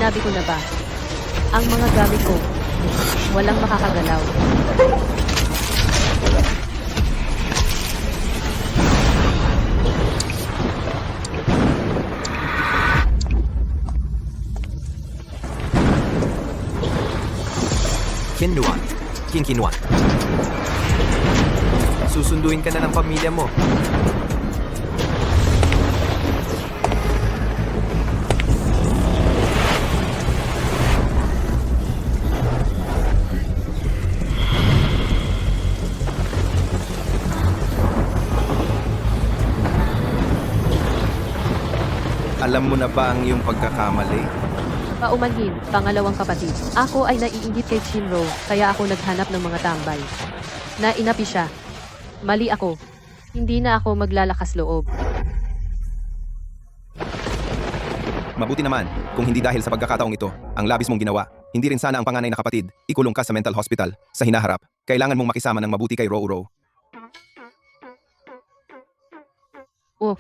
Sinabi ko na ba? Ang mga gamit ko, walang makakagalaw. Kinuan. Kinkinuan. Susunduin ka na ng pamilya mo. Alam mo na ba ang iyong pagkakamali? Paumanhin, pangalawang kapatid. Ako ay naiinggit kay Shinro, kaya ako naghanap ng mga tambay. Nainapi siya. Mali ako. Hindi na ako maglalakas loob. Mabuti naman, kung hindi dahil sa pagkakataong ito, ang labis mong ginawa, hindi rin sana ang panganay na kapatid, ikulong ka sa mental hospital. Sa hinaharap, kailangan mong makisama ng mabuti kay Rouro. Oh,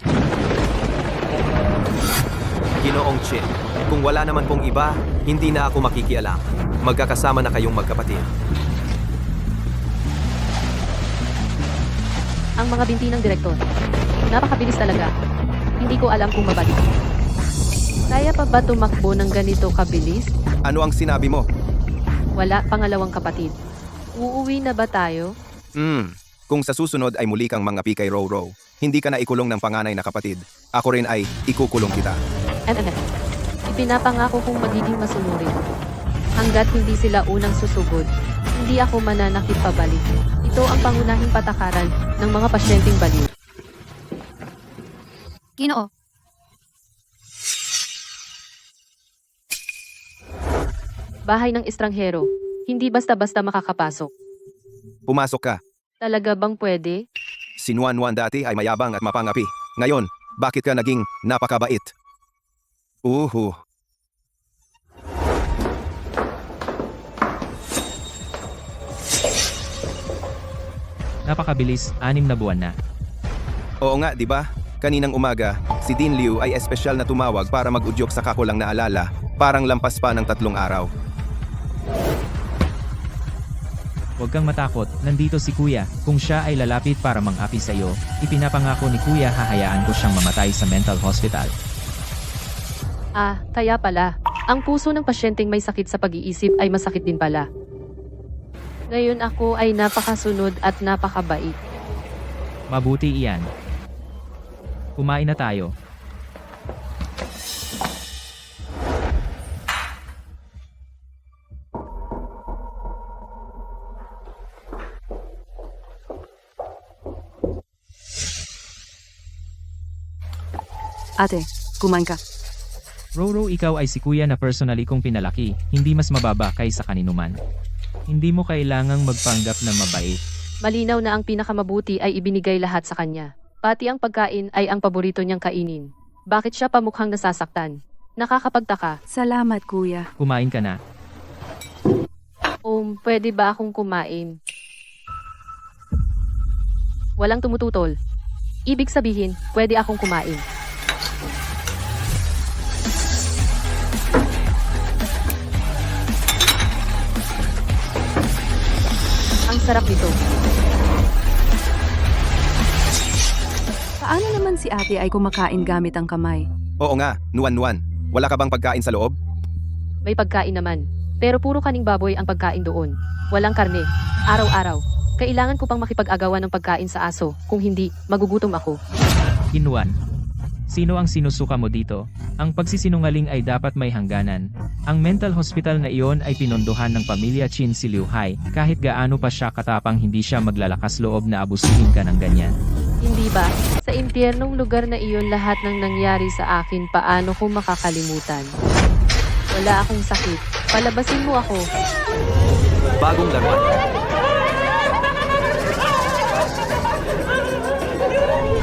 Ginoong Chin, kung wala naman pong iba, hindi na ako makikialam. Magkakasama na kayong magkapatid. ang mga binti ng direktor. Napakabilis talaga. Hindi ko alam kung mabalik. Kaya pa ba tumakbo ng ganito kabilis? Ano ang sinabi mo? Wala, pangalawang kapatid. Uuwi na ba tayo? Kung sa susunod ay muli kang mangapi kay Rouro, hindi ka na ikulong ng panganay na kapatid. Ako rin ay ikukulong kita. Ipinapangako kong magiging masunurin. Hanggat hindi sila unang susugod, hindi ako mananakit pabalik. Ito ang pangunahing patakaran ng mga pasyenteng baliw. Ginoo. Bahay ng estranghero. Hindi basta-basta makakapasok. Pumasok ka. Talaga bang pwede? Si Nuan dati ay mayabang at mapangapi. Ngayon, bakit ka naging napakabait? Uhu. Napakabilis, 6 na buwan na. Oo nga, di ba? Kaninang umaga, si Dean Liu ay espesyal na tumawag para mag-udyok sa kakulang na alala, parang lampas pa ng 3 araw. Huwag kang matakot, nandito si Kuya. Kung siya ay lalapit para mang-api sa iyo, ipinapangako ni Kuya hahayaan ko siyang mamatay sa mental hospital. Ah, kaya pala. Ang puso ng pasyenteng may sakit sa pag-iisip ay masakit din pala. Ngayon ako ay napakasunod at napakabait. Mabuti iyan. Kumain na tayo. Ate, kumain ka. Roro, ikaw ay si Kuya na personally kong pinalaki, hindi mas mababa kaysa kaninuman. Hindi mo kailangang magpanggap na mabait. Malinaw na ang pinakamabuti ay ibinigay lahat sa kanya. Pati ang pagkain ay ang paborito niyang kainin. Bakit siya pamukhang nasasaktan? Nakakapagtaka. Salamat, kuya. Kumain ka na. Pwede ba akong kumain? Walang tumututol. Ibig sabihin, pwede akong kumain. Ang sarap nito. Paano naman si ate ay kumakain gamit ang kamay? Oo nga, Nuan. Wala ka bang pagkain sa loob? May pagkain naman. Pero puro kaning baboy ang pagkain doon. Walang karne. Araw-araw. Kailangan ko pang makipag-agawan ng pagkain sa aso. Kung hindi, magugutom ako. Kinuan. Sino ang sinusuka mo dito? Ang pagsisinungaling ay dapat may hangganan. Ang mental hospital na iyon ay pinondohan ng pamilya Chin si Liu Hai. Kahit gaano pa siya katapang, hindi siya maglalakas loob na abusuhin ka ng ganyan. Hindi ba? Sa impyernong lugar na iyon lahat ng nangyari sa akin, paano ko makakalimutan? Wala akong sakit. Palabasin mo ako. Bagong laruan.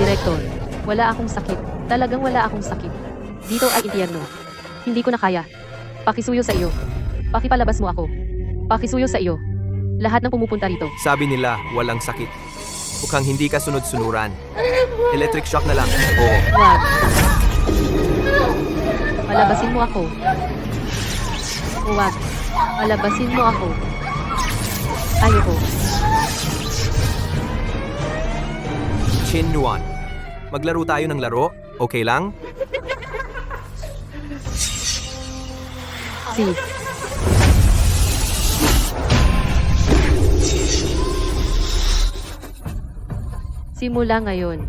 Direktor, wala akong sakit. Talagang wala akong sakit. Dito ay impyerno. Hindi ko na kaya. Pakisuyo sa iyo. Pakipalabas mo ako. Pakisuyo sa iyo. Lahat ng pumupunta rito. Sabi nila, walang sakit. Mukhang hindi ka sunod-sunuran. Electric shock na lang. Oo. Wag. Palabasin mo ako. Huwag. Palabasin mo ako. Ayoko. Chin Yuan. Maglaro tayo ng laro? Okay lang? Si. Simula ngayon,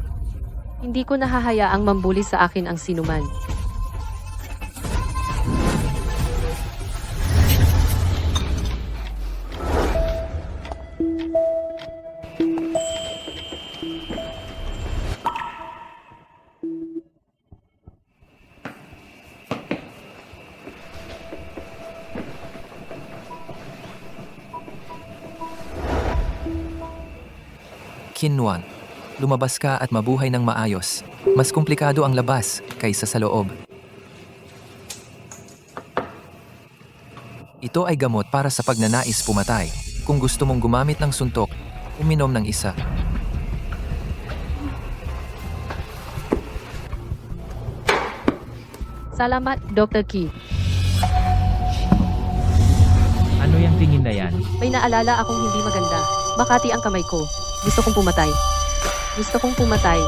hindi ko nahahayaang mambuli sa akin ang sinuman. Kinwan, lumabas ka at mabuhay ng maayos. Mas komplikado ang labas kaysa sa loob. Ito ay gamot para sa pagnanais pumatay. Kung gusto mong gumamit ng suntok, uminom ng isa. Salamat, Dr. Key. Ano yung tingin na yan? May naalala akong hindi maganda. Makati ang kamay ko. Gusto kong pumatay. Gusto kong pumatay.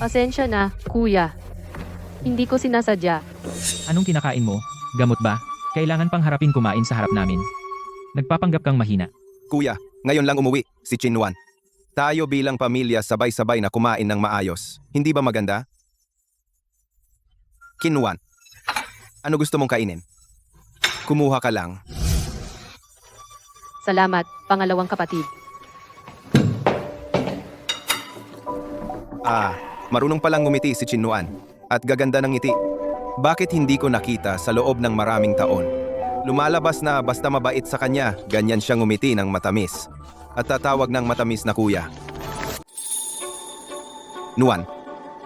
Pasensya na, kuya. Hindi ko sinasadya. Anong kinakain mo? Gamot ba? Kailangan pang harapin kumain sa harap namin. Nagpapanggap kang mahina. Kuya, ngayon lang umuwi, si Chinwan. Tayo bilang pamilya sabay-sabay na kumain ng maayos. Hindi ba maganda? Kinwan, ano gusto mong kainin? Kumuha ka lang. Salamat, pangalawang kapatid. Marunong palang ngumiti si Chinwan. At gaganda ng ngiti. Bakit hindi ko nakita sa loob ng maraming taon? Lumalabas na basta mabait sa kanya, ganyan siya ngumiti ng matamis. At tatawag ng matamis na kuya. Nuan,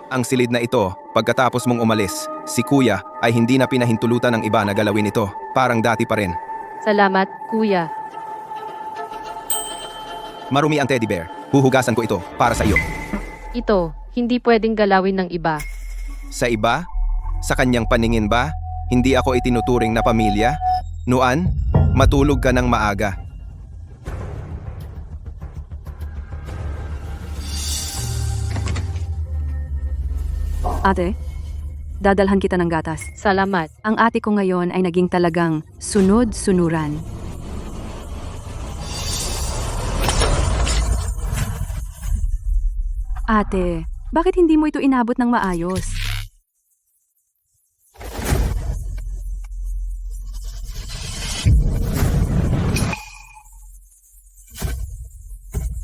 ang silid na ito, pagkatapos mong umalis, si kuya ay hindi na pinahintulutan ng iba na galawin ito. Parang dati pa rin. Salamat, kuya. Marumi ang teddy bear. Huhugasan ko ito para sa iyo. Ito, hindi pwedeng galawin ng iba. Sa iba? Sa kanyang paningin ba? Hindi ako itinuturing na pamilya? Nuan, matulog ka ng maaga. Ate, dadalhan kita ng gatas. Salamat. Ang ate ko ngayon ay naging talagang sunod-sunuran. Ate, bakit hindi mo ito inabot ng maayos?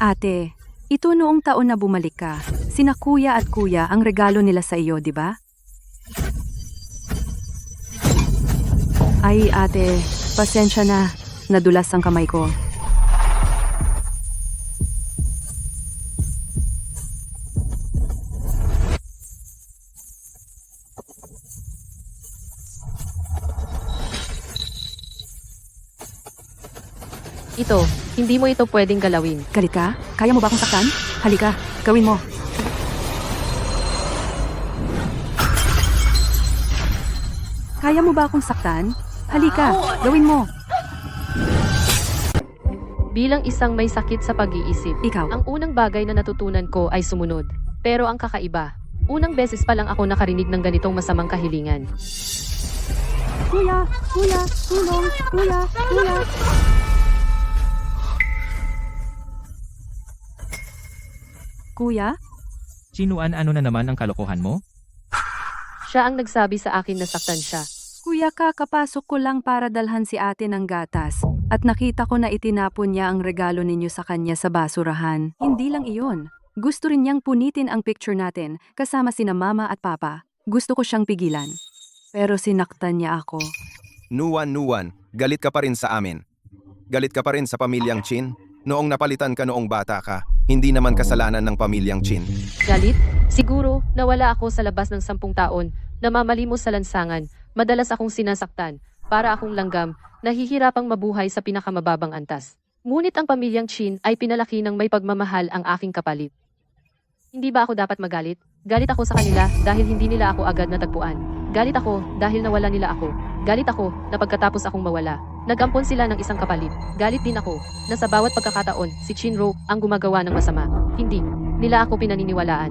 Ate, ito noong taon na bumalik ka. Sina kuya at kuya ang regalo nila sa iyo, di ba? Ay, ate, pasensya na. Nadulas ang kamay ko. Ito, hindi mo ito pwedeng galawin. Galit ka? Kaya mo ba akong saktan? Halika, gawin mo. Kaya mo ba akong saktan? Halika, gawin mo. Bilang isang may sakit sa pag-iisip, Ikaw. ang unang bagay na natutunan ko ay sumunod. Pero ang kakaiba, unang beses pa lang ako nakarinig ng ganitong masamang kahilingan. Kuya, kuya, tulong, kuya, kuya. Kuya? Chinuan, ano na naman ang kalokohan mo? Siya ang nagsabi sa akin na saktan siya. Kuya, kakapasok ko lang para dalhan si ate ng gatas. At nakita ko na itinapon niya ang regalo ninyo sa kanya sa basurahan. Hindi lang iyon. Gusto rin niyang punitin ang picture natin kasama sina mama at papa. Gusto ko siyang pigilan. Pero sinaktan niya ako. Nuan, galit ka pa rin sa amin. Galit ka pa rin sa pamilyang Chin. Noong napalitan ka noong bata ka, hindi naman kasalanan ng pamilyang Chin. Galit? Siguro, nawala ako sa labas ng 10 taon, namamalimos sa lansangan, madalas akong sinasaktan, para akong langgam, nahihirapang mabuhay sa pinakamababang antas. Ngunit ang pamilyang Chin ay pinalaki ng may pagmamahal ang aking kapalit. Hindi ba ako dapat magalit? Galit ako sa kanila dahil hindi nila ako agad natagpuan. Galit ako dahil nawala nila ako. Galit ako na pagkatapos akong mawala. Nagampon sila ng isang kapalit. Galit din ako na sa bawat pagkakataon si Shinro ang gumagawa ng masama. Hindi nila ako pinaniniwalaan.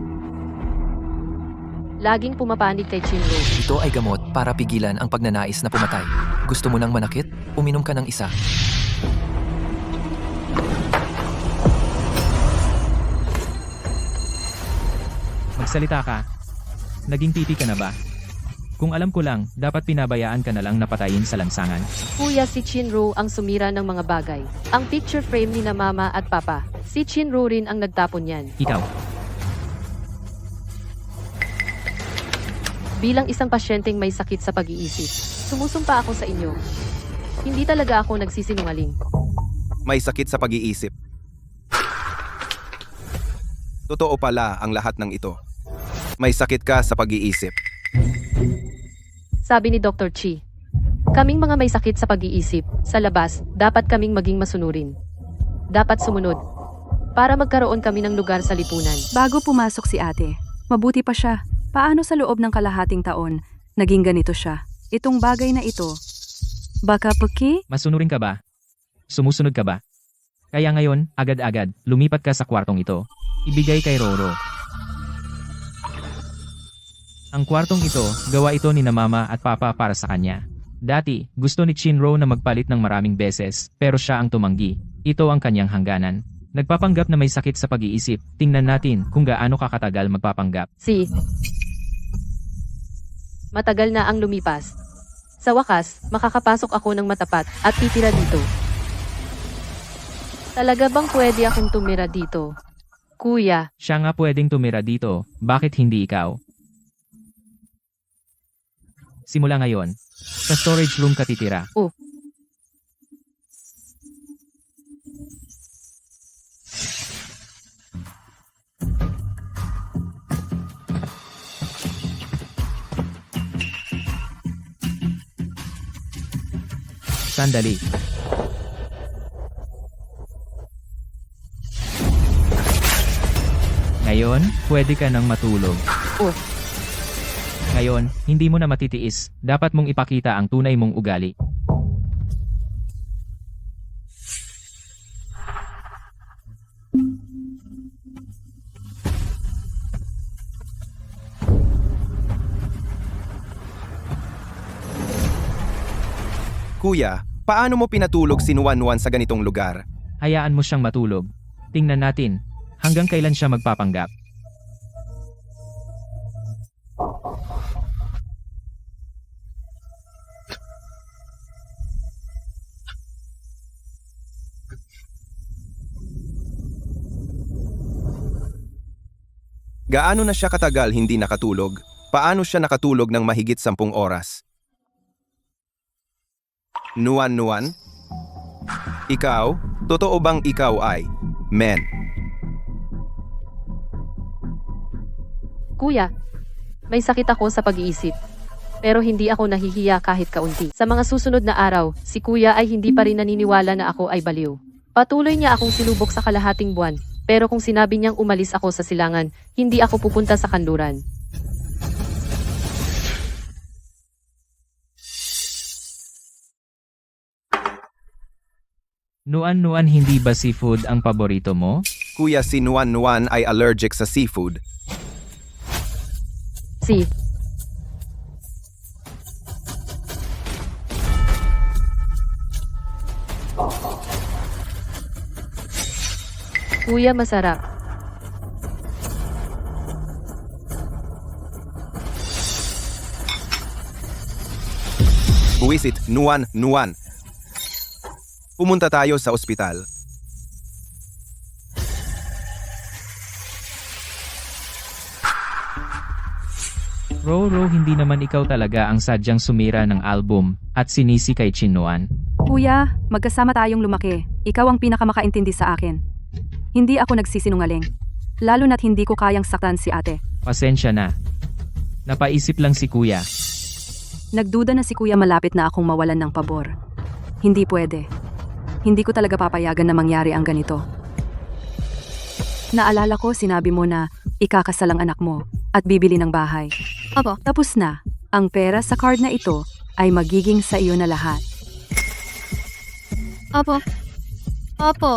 Laging pumapanig kay Shinro. Ito ay gamot para pigilan ang pagnanais na pumatay. Gusto mo nang manakit? Uminom ka ng isa. Magsalita ka. Naging titi ka na ba? Kung alam ko lang, dapat pinabayaan ka na lang napatayin sa lansangan. Kuya, si Shinro ang sumira ng mga bagay. Ang picture frame ni na mama at papa. Si Shinro rin ang nagtapon yan. Ikaw, Bilang isang pasyenteng may sakit sa pag-iisip, sumusumpa ako sa inyo. Hindi talaga ako nagsisinungaling. May sakit sa pag-iisip. Totoo pala ang lahat ng ito. May sakit ka sa pag-iisip. Sabi ni Dr. Chi, kaming mga may sakit sa pag-iisip, sa labas, dapat kaming maging masunurin. Dapat sumunod. Para magkaroon kami ng lugar sa lipunan. Bago pumasok si ate, mabuti pa siya. Paano sa loob ng kalahating taon, naging ganito siya? Itong bagay na ito, baka paki? masunurin ka ba? Sumusunod ka ba? Kaya ngayon, agad-agad, lumipat ka sa kwartong ito. Ibigay kay Roro. Ang kwartong ito, gawa ito ni na mama at papa para sa kanya. Dati, gusto ni Shinro na magpalit ng maraming beses, pero siya ang tumanggi. Ito ang kanyang hangganan. Nagpapanggap na may sakit sa pag-iisip. Tingnan natin kung gaano kakatagal magpapanggap. Matagal na ang lumipas. Sa wakas, makakapasok ako ng matapat at titira dito. Talaga bang pwede akong tumira dito? Kuya, Siya nga pwedeng tumira dito, bakit hindi ikaw? Simula ngayon, sa storage room ka titira. Sandali. Ngayon, pwede ka nang matulog. Oh. Ngayon, hindi mo na matitiis. Dapat mong ipakita ang tunay mong ugali. Kuya, paano mo pinatulog si Nuan sa ganitong lugar? Hayaan mo siyang matulog. Tingnan natin, hanggang kailan siya magpapanggap. Gaano na siya katagal hindi nakatulog? Paano siya nakatulog ng mahigit 10 oras? Nuan? Ikaw? Totoo bang ikaw ay men? kuya, may sakit ako sa pag-iisip. Pero hindi ako nahihiya kahit kaunti. Sa mga susunod na araw, si kuya ay hindi pa rin naniniwala na ako ay baliw. Patuloy niya akong sinubok sa kalahating buwan. Pero kung sinabi niyang umalis ako sa silangan, hindi ako pupunta sa kanluran. Nuan, hindi ba seafood ang paborito mo? Kuya, si Nuan ay allergic sa seafood. Si, kuya, masarap. Buwisit, Nuan. Pumunta tayo sa ospital. Roro, hindi naman ikaw talaga ang sadyang sumira ng album at sinisi kay Chinuan. Kuya, magkasama tayong lumaki. Ikaw ang pinakamakaintindi sa akin. Hindi ako nagsisinungaling. Lalo na't hindi ko kayang saktan si ate. Pasensya na. Napaisip lang si kuya. Nagduda na si kuya malapit na akong mawalan ng pabor. Hindi pwede. Hindi ko talaga papayagan na mangyari ang ganito. Naalala ko sinabi mo na ikakasal ang anak mo, at bibili ng bahay. Opo. Tapos na, ang pera sa card na ito ay magiging sa iyo na lahat. Opo. Opo.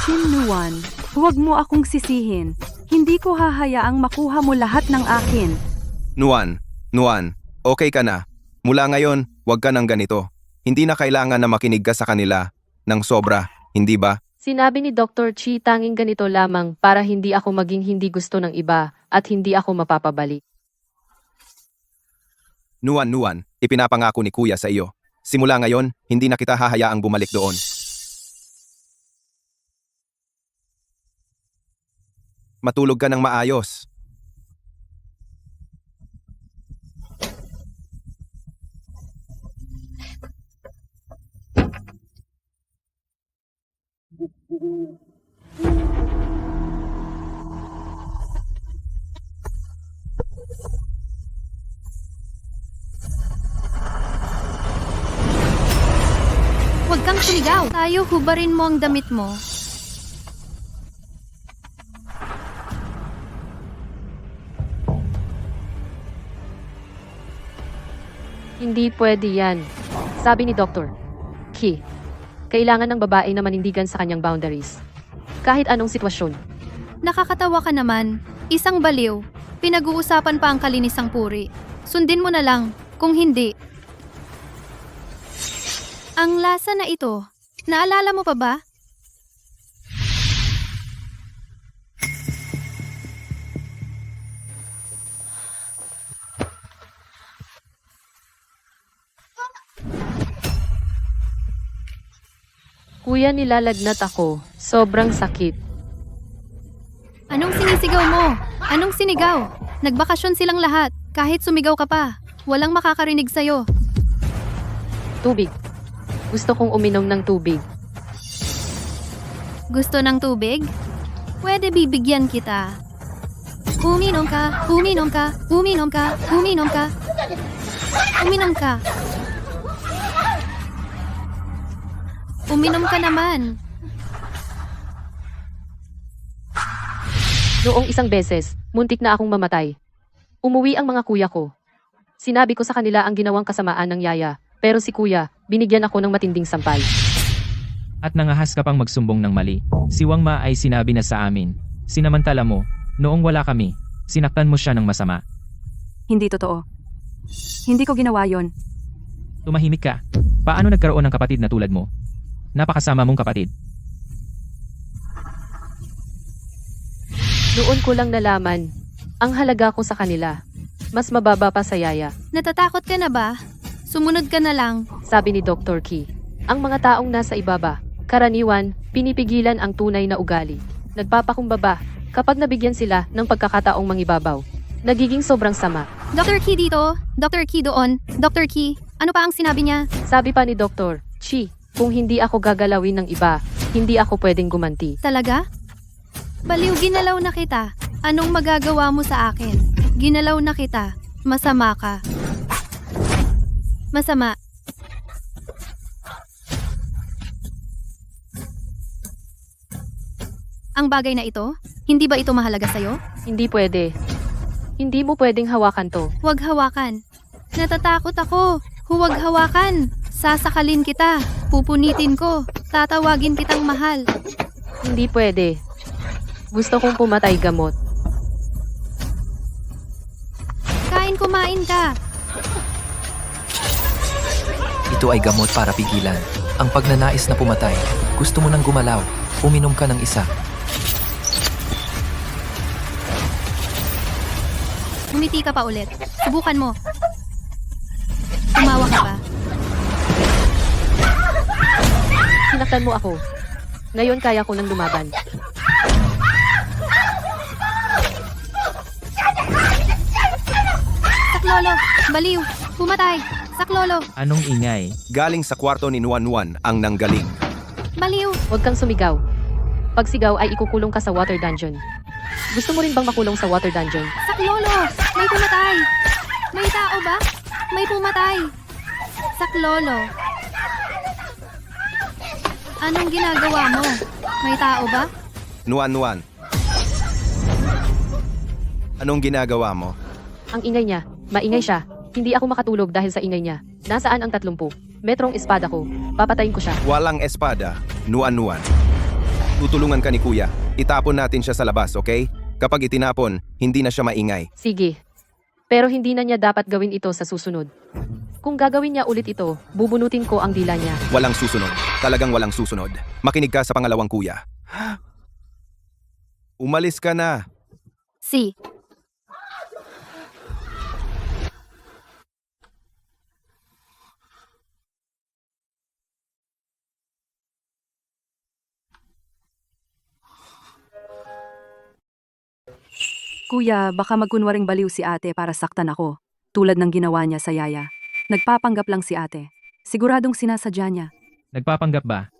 Chinnuan, huwag mo akong sisihin. Hindi ko hahayaang makuha mo lahat ng akin. Nuan, okay ka na. Mula ngayon, huwag ka nang ganito. Hindi na kailangan na makinig ka sa kanila ng sobra, hindi ba? Sinabi ni Dr. Chi tanging ganito lamang para hindi ako maging hindi gusto ng iba at hindi ako mapapabalik. Nuan, ipinapangako ni Kuya sa iyo. Simula ngayon, hindi na kita hahayaang bumalik doon. Matulog ka ng maayos. Huwag kang sumigaw. Tayo, hubarin mo ang damit mo. Hindi pwede yan. Sabi ni Dr. Ki, kailangan ng babae na manindigan sa kanyang boundaries. Kahit anong sitwasyon. Nakakatawa ka naman. Isang baliw. Pinag-uusapan pa ang kalinisang puri. Sundin mo na lang. Kung hindi. Ang lasa na ito. Naalala mo pa ba? Kuya, nilalagnat ako. Sobrang sakit. Anong sinisigaw mo? Anong sinigaw? Nagbakasyon silang lahat. Kahit sumigaw ka pa. Walang makakarinig sa'yo. Tubig. Gusto kong uminom ng tubig. Gusto ng tubig? Pwede bibigyan kita. Uminom ka, uminom ka, uminom ka, uminom ka. Uminom ka. Uminom ka naman. Noong isang beses, muntik na akong mamatay. Umuwi ang mga kuya ko. Sinabi ko sa kanila ang ginawang kasamaan ng yaya, pero si kuya, binigyan ako ng matinding sampal. At nangahas ka pang magsumbong ng mali. Si Wang Ma ay sinabi na sa amin. Sinamantala mo, noong wala kami, sinaktan mo siya ng masama. Hindi totoo. Hindi ko ginawa yon. Tumahimik ka. Paano nagkaroon ng kapatid na tulad mo? Napakasama mong kapatid. Noon ko lang nalaman, ang halaga ko sa kanila. Mas mababa pa sa yaya, Natatakot ka na ba? Sumunod ka na lang. sabi ni Dr. Ki. Ang mga taong nasa ibaba, karaniwan, pinipigilan ang tunay na ugali. Nagpapakumbaba kapag nabigyan sila ng pagkakataong mangibabaw. Nagiging sobrang sama. Dr. Ki dito, Dr. Ki doon, Dr. Ki, ano pa ang sinabi niya? Sabi pa ni Dr. Chi, kung hindi ako gagalawin ng iba, hindi ako pwedeng gumanti. Talaga? Baliw, ginalaw na kita. Anong magagawa mo sa akin? Ginalaw na kita. Masama ka. Masama. Ang bagay na ito, hindi ba ito mahalaga sa'yo? Hindi pwede. Hindi mo pwedeng hawakan to. Huwag hawakan. Natatakot ako. Huwag hawakan. Sasakalin kita. Pupunitin ko. Tatawagin kitang mahal. Hindi pwede. Gusto kong pumatay gamot. Kumain ka. Ito ay gamot para pigilan. Ang pagnanais na pumatay. Gusto mo nang gumalaw. Uminom ka ng isa. Umiti ka pa ulit. Subukan mo. Tumawa ka ba? Sinaktan mo ako. Ngayon kaya ko nang lumaban. Saklolo, baliw, pumatay. Saklolo, Anong ingay? Galing sa kwarto ni Nuan ang nanggaling. baliw. Huwag kang sumigaw. Pag sigaw ay ikukulong ka sa water dungeon. Gusto mo rin bang makulong sa water dungeon? Saklolo, may pumatay. May tao ba? May pumatay. Saklolo. Anong ginagawa mo? May tao ba? Nuan. Anong ginagawa mo? Ang ingay niya. Maingay siya. Hindi ako makatulog dahil sa ingay niya. Nasaan ang 30 metrong espada ko? Papatayin ko siya. Walang espada. Nuan. Tutulungan ka ni Kuya. Itapon natin siya sa labas, okay? Kapag itinapon, hindi na siya maingay. Sige. Pero hindi na niya dapat gawin ito sa susunod. Kung gagawin niya ulit ito, bubunutin ko ang dila niya. Walang susunod. Talagang walang susunod. Makinig ka sa pangalawang Kuya. Umalis ka na. Si. Kuya, baka magkunwaring baliw si ate para saktan ako, tulad ng ginawa niya sa yaya. Nagpapanggap lang si ate. Siguradong sinasadya niya. Nagpapanggap ba?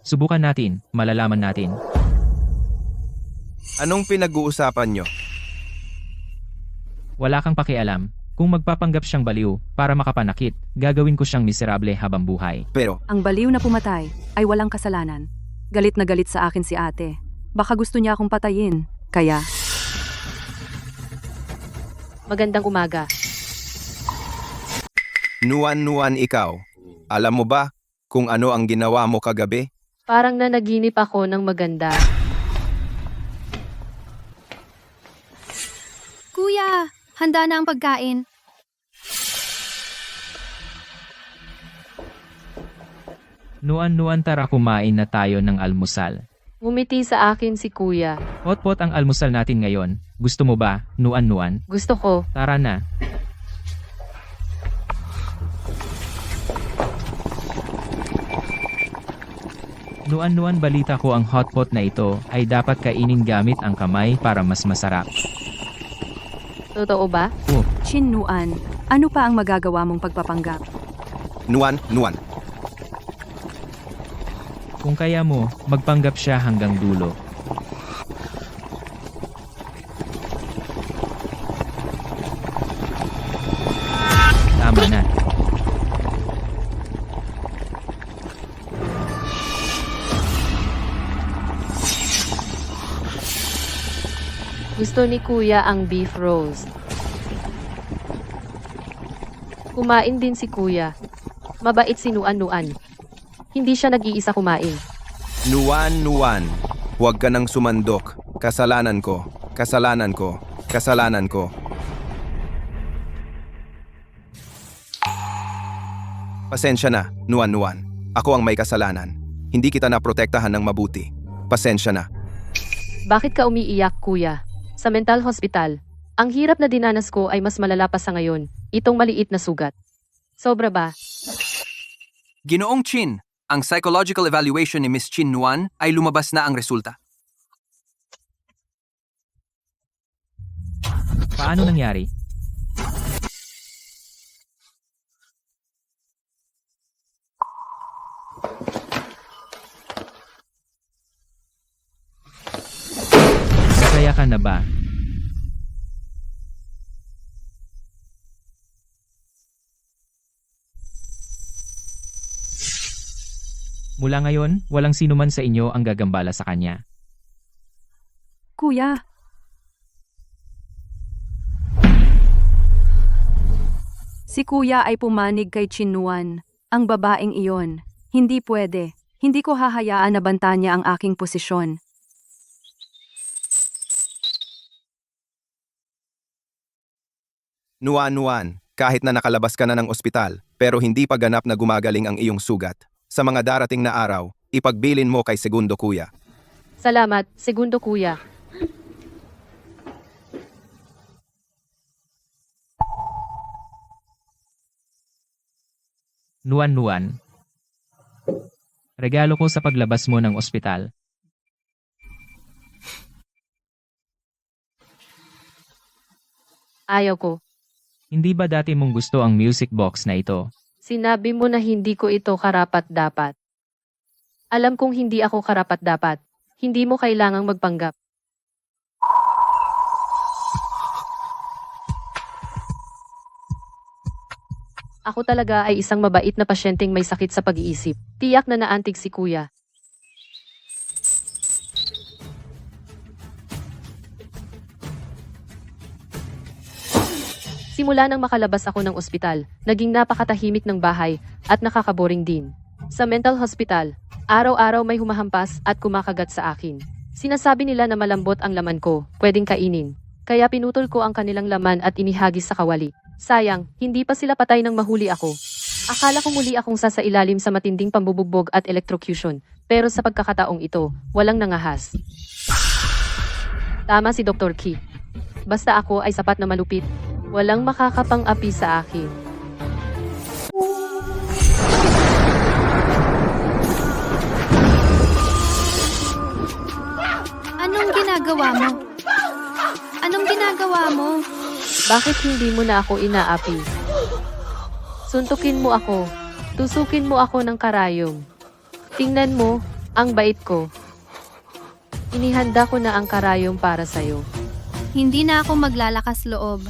Subukan natin, malalaman natin. Anong pinag-uusapan nyo? Wala kang pakialam. Kung magpapanggap siyang baliw para makapanakit, gagawin ko siyang miserable habang buhay. Pero, Ang baliw na pumatay ay walang kasalanan. Galit na galit sa akin si ate. Baka gusto niya akong patayin. Kaya, Magandang umaga. Nuan ikaw. Alam mo ba kung ano ang ginawa mo kagabi? Parang nanaginip ako ng maganda. Kuya, handa na ang pagkain. Nuan tara kumain na tayo ng almusal. Ngumiti sa akin si Kuya. Hotpot ang almusal natin ngayon. Gusto mo ba, Nuan? Gusto ko. Tara na. Nuan balita ko ang hotpot na ito ay dapat kainin gamit ang kamay para mas masarap. Totoo ba? Chinnuan, ano pa ang magagawa mong pagpapanggap? Nuan. Kung kaya mo, magpanggap siya hanggang dulo. Tama na. Gusto ni Kuya ang beef roast. Kumain din si Kuya. Mabait si Nuan. Hindi siya nag-iisa kumain. Nuan. Huwag ka nang sumandok. Kasalanan ko. Pasensya na, Nuan. Ako ang may kasalanan. Hindi kita naprotektahan ng mabuti. Pasensya na. Bakit ka umiiyak, Kuya? Sa mental hospital, ang hirap na dinanas ko ay mas malala pa sa ngayon. Itong maliit na sugat. Sobra ba? Ginoong Chin, ang psychological evaluation ni Miss Chin Nuan ay lumabas na ang resulta. Paano nangyari? Masaya ka na ba? Mula ngayon, walang sino man sa inyo ang gagambala sa kanya. Kuya, si Kuya ay pumanig kay Chinnuan, ang babaeng iyon. Hindi pwede. Hindi ko hahayaan na banta niya ang aking posisyon. Nuan, kahit na nakalabas ka na ng ospital, pero hindi pa ganap na gumagaling ang iyong sugat. Sa mga darating na araw, ipagbilin mo kay Segundo Kuya. Salamat, Segundo Kuya. Nuan. Regalo ko sa paglabas mo ng ospital. Ayaw ko. Hindi ba dati mong gusto ang music box na ito? Sinabi mo na hindi ko ito karapat-dapat. Alam kong hindi ako karapat-dapat. Hindi mo kailangang magpanggap. Ako talaga ay isang mabait na pasyenteng may sakit sa pag-iisip. Tiyak na naantig si Kuya. Simula nang makalabas ako ng ospital, naging napakatahimik ng bahay at nakakaboring din. Sa mental hospital, araw-araw may humahampas at kumakagat sa akin. Sinasabi nila na malambot ang laman ko, pwedeng kainin. Kaya pinutol ko ang kanilang laman at inihagis sa kawali. Sayang, hindi pa sila patay nang mahuli ako. Akala ko muli akong sasailalim sa matinding pambubugbog at electrocution, pero sa pagkakataong ito, walang nangahas. Tama si Dr. Key. Basta ako ay sapat na malupit, walang makakapang-api sa akin. Anong ginagawa mo? Anong ginagawa mo? Bakit hindi mo na ako inaapi? Suntukin mo ako. Tusukin mo ako ng karayom. Tingnan mo, ang bait ko. Inihanda ko na ang karayom para sa'yo. Hindi na ako maglalakas loob.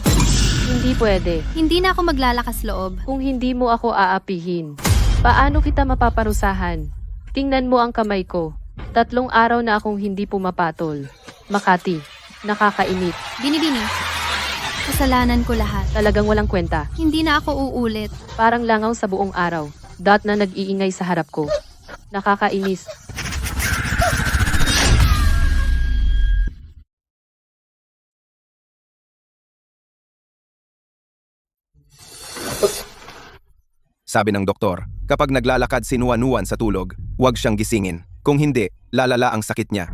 Hindi pwede. Hindi na ako maglalakas loob. Kung hindi mo ako aapihin, paano kita mapaparusahan? Tingnan mo ang kamay ko. 3 araw na akong hindi pumapatol. Makati, nakakainit. Binibini. Kasalanan ko lahat. Talagang walang kwenta. Hindi na ako uulit. Parang langaw sa buong araw. Dot na nag-iingay sa harap ko. Nakakainis. Sabi ng doktor, kapag naglalakad si Nuan sa tulog, huwag siyang gisingin. Kung hindi, lalala ang sakit niya.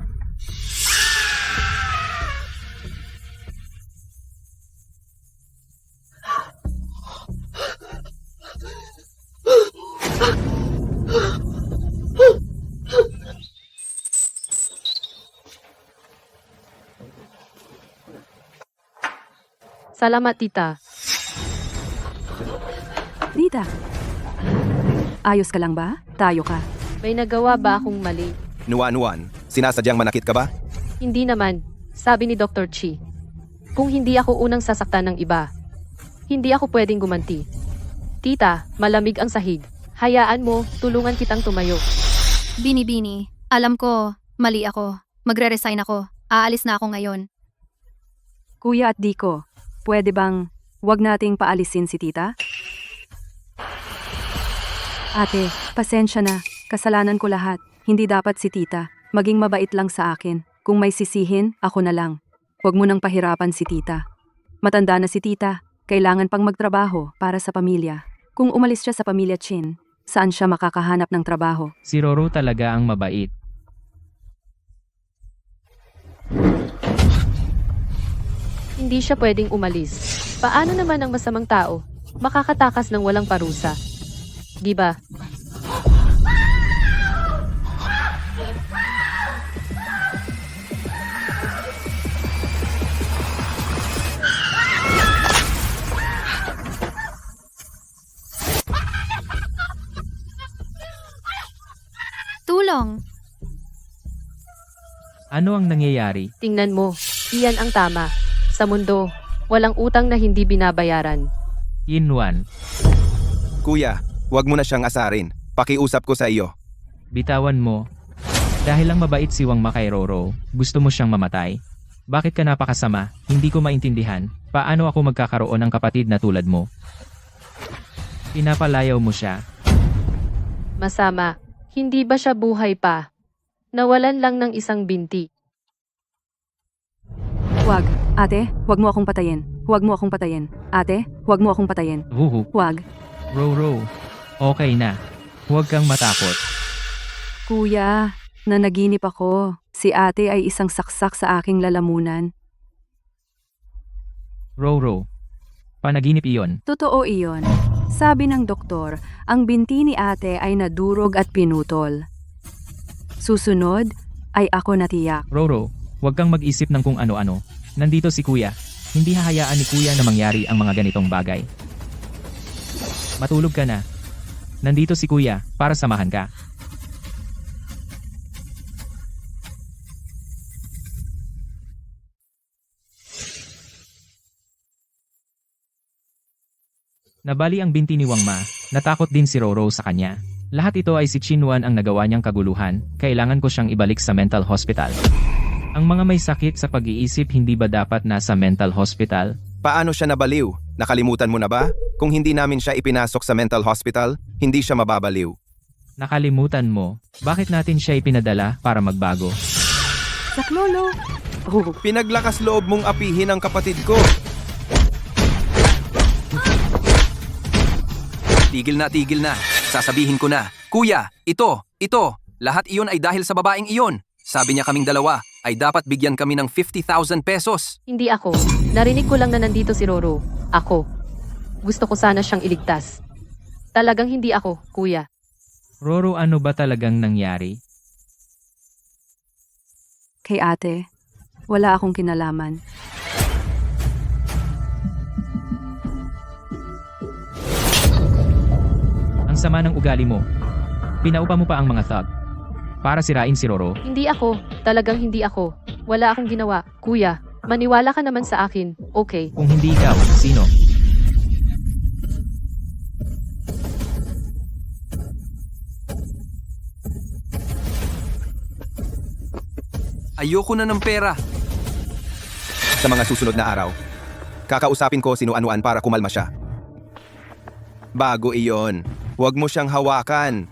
Salamat, tita. Tita. Ayos ka lang ba? Tayo ka. May nagawa ba akong mali? Nuan, sinasadyang manakit ka ba? Hindi naman, sabi ni Dr. Chi. Kung hindi ako unang sasaktan ng iba, hindi ako pwedeng gumanti. Tita, malamig ang sahig. Hayaan mo, tulungan kitang tumayo. Binibini. Alam ko, mali ako. Magre-resign ako. Aalis na ako ngayon. Kuya at Diko, pwede bang wag nating paalisin si tita? Ate, pasensya na. Kasalanan ko lahat. Hindi dapat si tita. Maging mabait lang sa akin. Kung may sisihin, ako na lang. Huwag mo nang pahirapan si tita. Matanda na si tita. Kailangan pang magtrabaho para sa pamilya. Kung umalis siya sa pamilya Chin, saan siya makakahanap ng trabaho? Si Roro talaga ang mabait. Hindi siya pwedeng umalis. Paano naman ang masamang tao? Makakatakas ng walang parusa. Di ba? Tulong. Ano ang nangyayari? Tingnan mo, iyan ang tama. Sa mundo, walang utang na hindi binabayaran. Yinwan, Kuya, huwag mo na siyang asarin. Pakiusap ko sa iyo. bitawan mo. Dahil lang mabait si Wang Ma kay Roro, gusto mo siyang mamatay? Bakit ka napakasama? Hindi ko maintindihan. Paano ako magkakaroon ng kapatid na tulad mo? Pinapalayaw mo siya. Masama, hindi ba siya buhay pa? Nawalan lang ng isang binti. Wag. Ate, wag mo akong patayin. Wag mo akong patayin. Ate, wag mo akong patayin. Huhu, Wag. Roro. Okay na. Huwag kang matakot. Kuya, nanaginip ako. Si ate ay isang saksak sa aking lalamunan. Roro. Panaginip iyon. Totoo iyon. Sabi ng doktor, ang binti ni ate ay nadurog at pinutol. Susunod ay ako natiyak. Roro, huwag kang mag-isip ng kung ano-ano. Nandito si Kuya. Hindi hahayaan ni Kuya na mangyari ang mga ganitong bagay. Matulog ka na. Nandito si Kuya para samahan ka. Nabali ang binti ni Wang Ma, natakot din si Roro sa kanya. Lahat ito ay si Chinwan ang nagawa niyang kaguluhan, kailangan ko siyang ibalik sa mental hospital. Ang mga may sakit sa pag-iisip hindi ba dapat nasa mental hospital? Paano siya nabaliw? Nakalimutan mo na ba? Kung hindi namin siya ipinasok sa mental hospital, hindi siya mababaliw. Nakalimutan mo, bakit natin siya ipinadala para magbago? Saklolo! Oh, Pinaglakas loob mong apihin ang kapatid ko. Tigil na. Sasabihin ko na. Kuya, ito. Lahat iyon ay dahil sa babaeng iyon. Sabi niya kaming dalawa ay dapat bigyan kami ng 50,000 pesos. Hindi ako. Narinig ko lang na nandito si Roro. Ako. Gusto ko sana siyang iligtas. Talagang hindi ako, kuya. Roro, ano ba talagang nangyari? kay ate, wala akong kinalaman. Ang sama ng ugali mo. Pinaupa mo pa ang mga thug. Para sirain si Roro. Hindi ako. Talagang hindi ako. Wala akong ginawa. Kuya, maniwala ka naman sa akin. Okay. Kung hindi ikaw, sino? Ayoko na ng pera. Sa mga susunod na araw, kakausapin ko si Nuan para kumalma siya. Bago iyon, huwag mo siyang hawakan.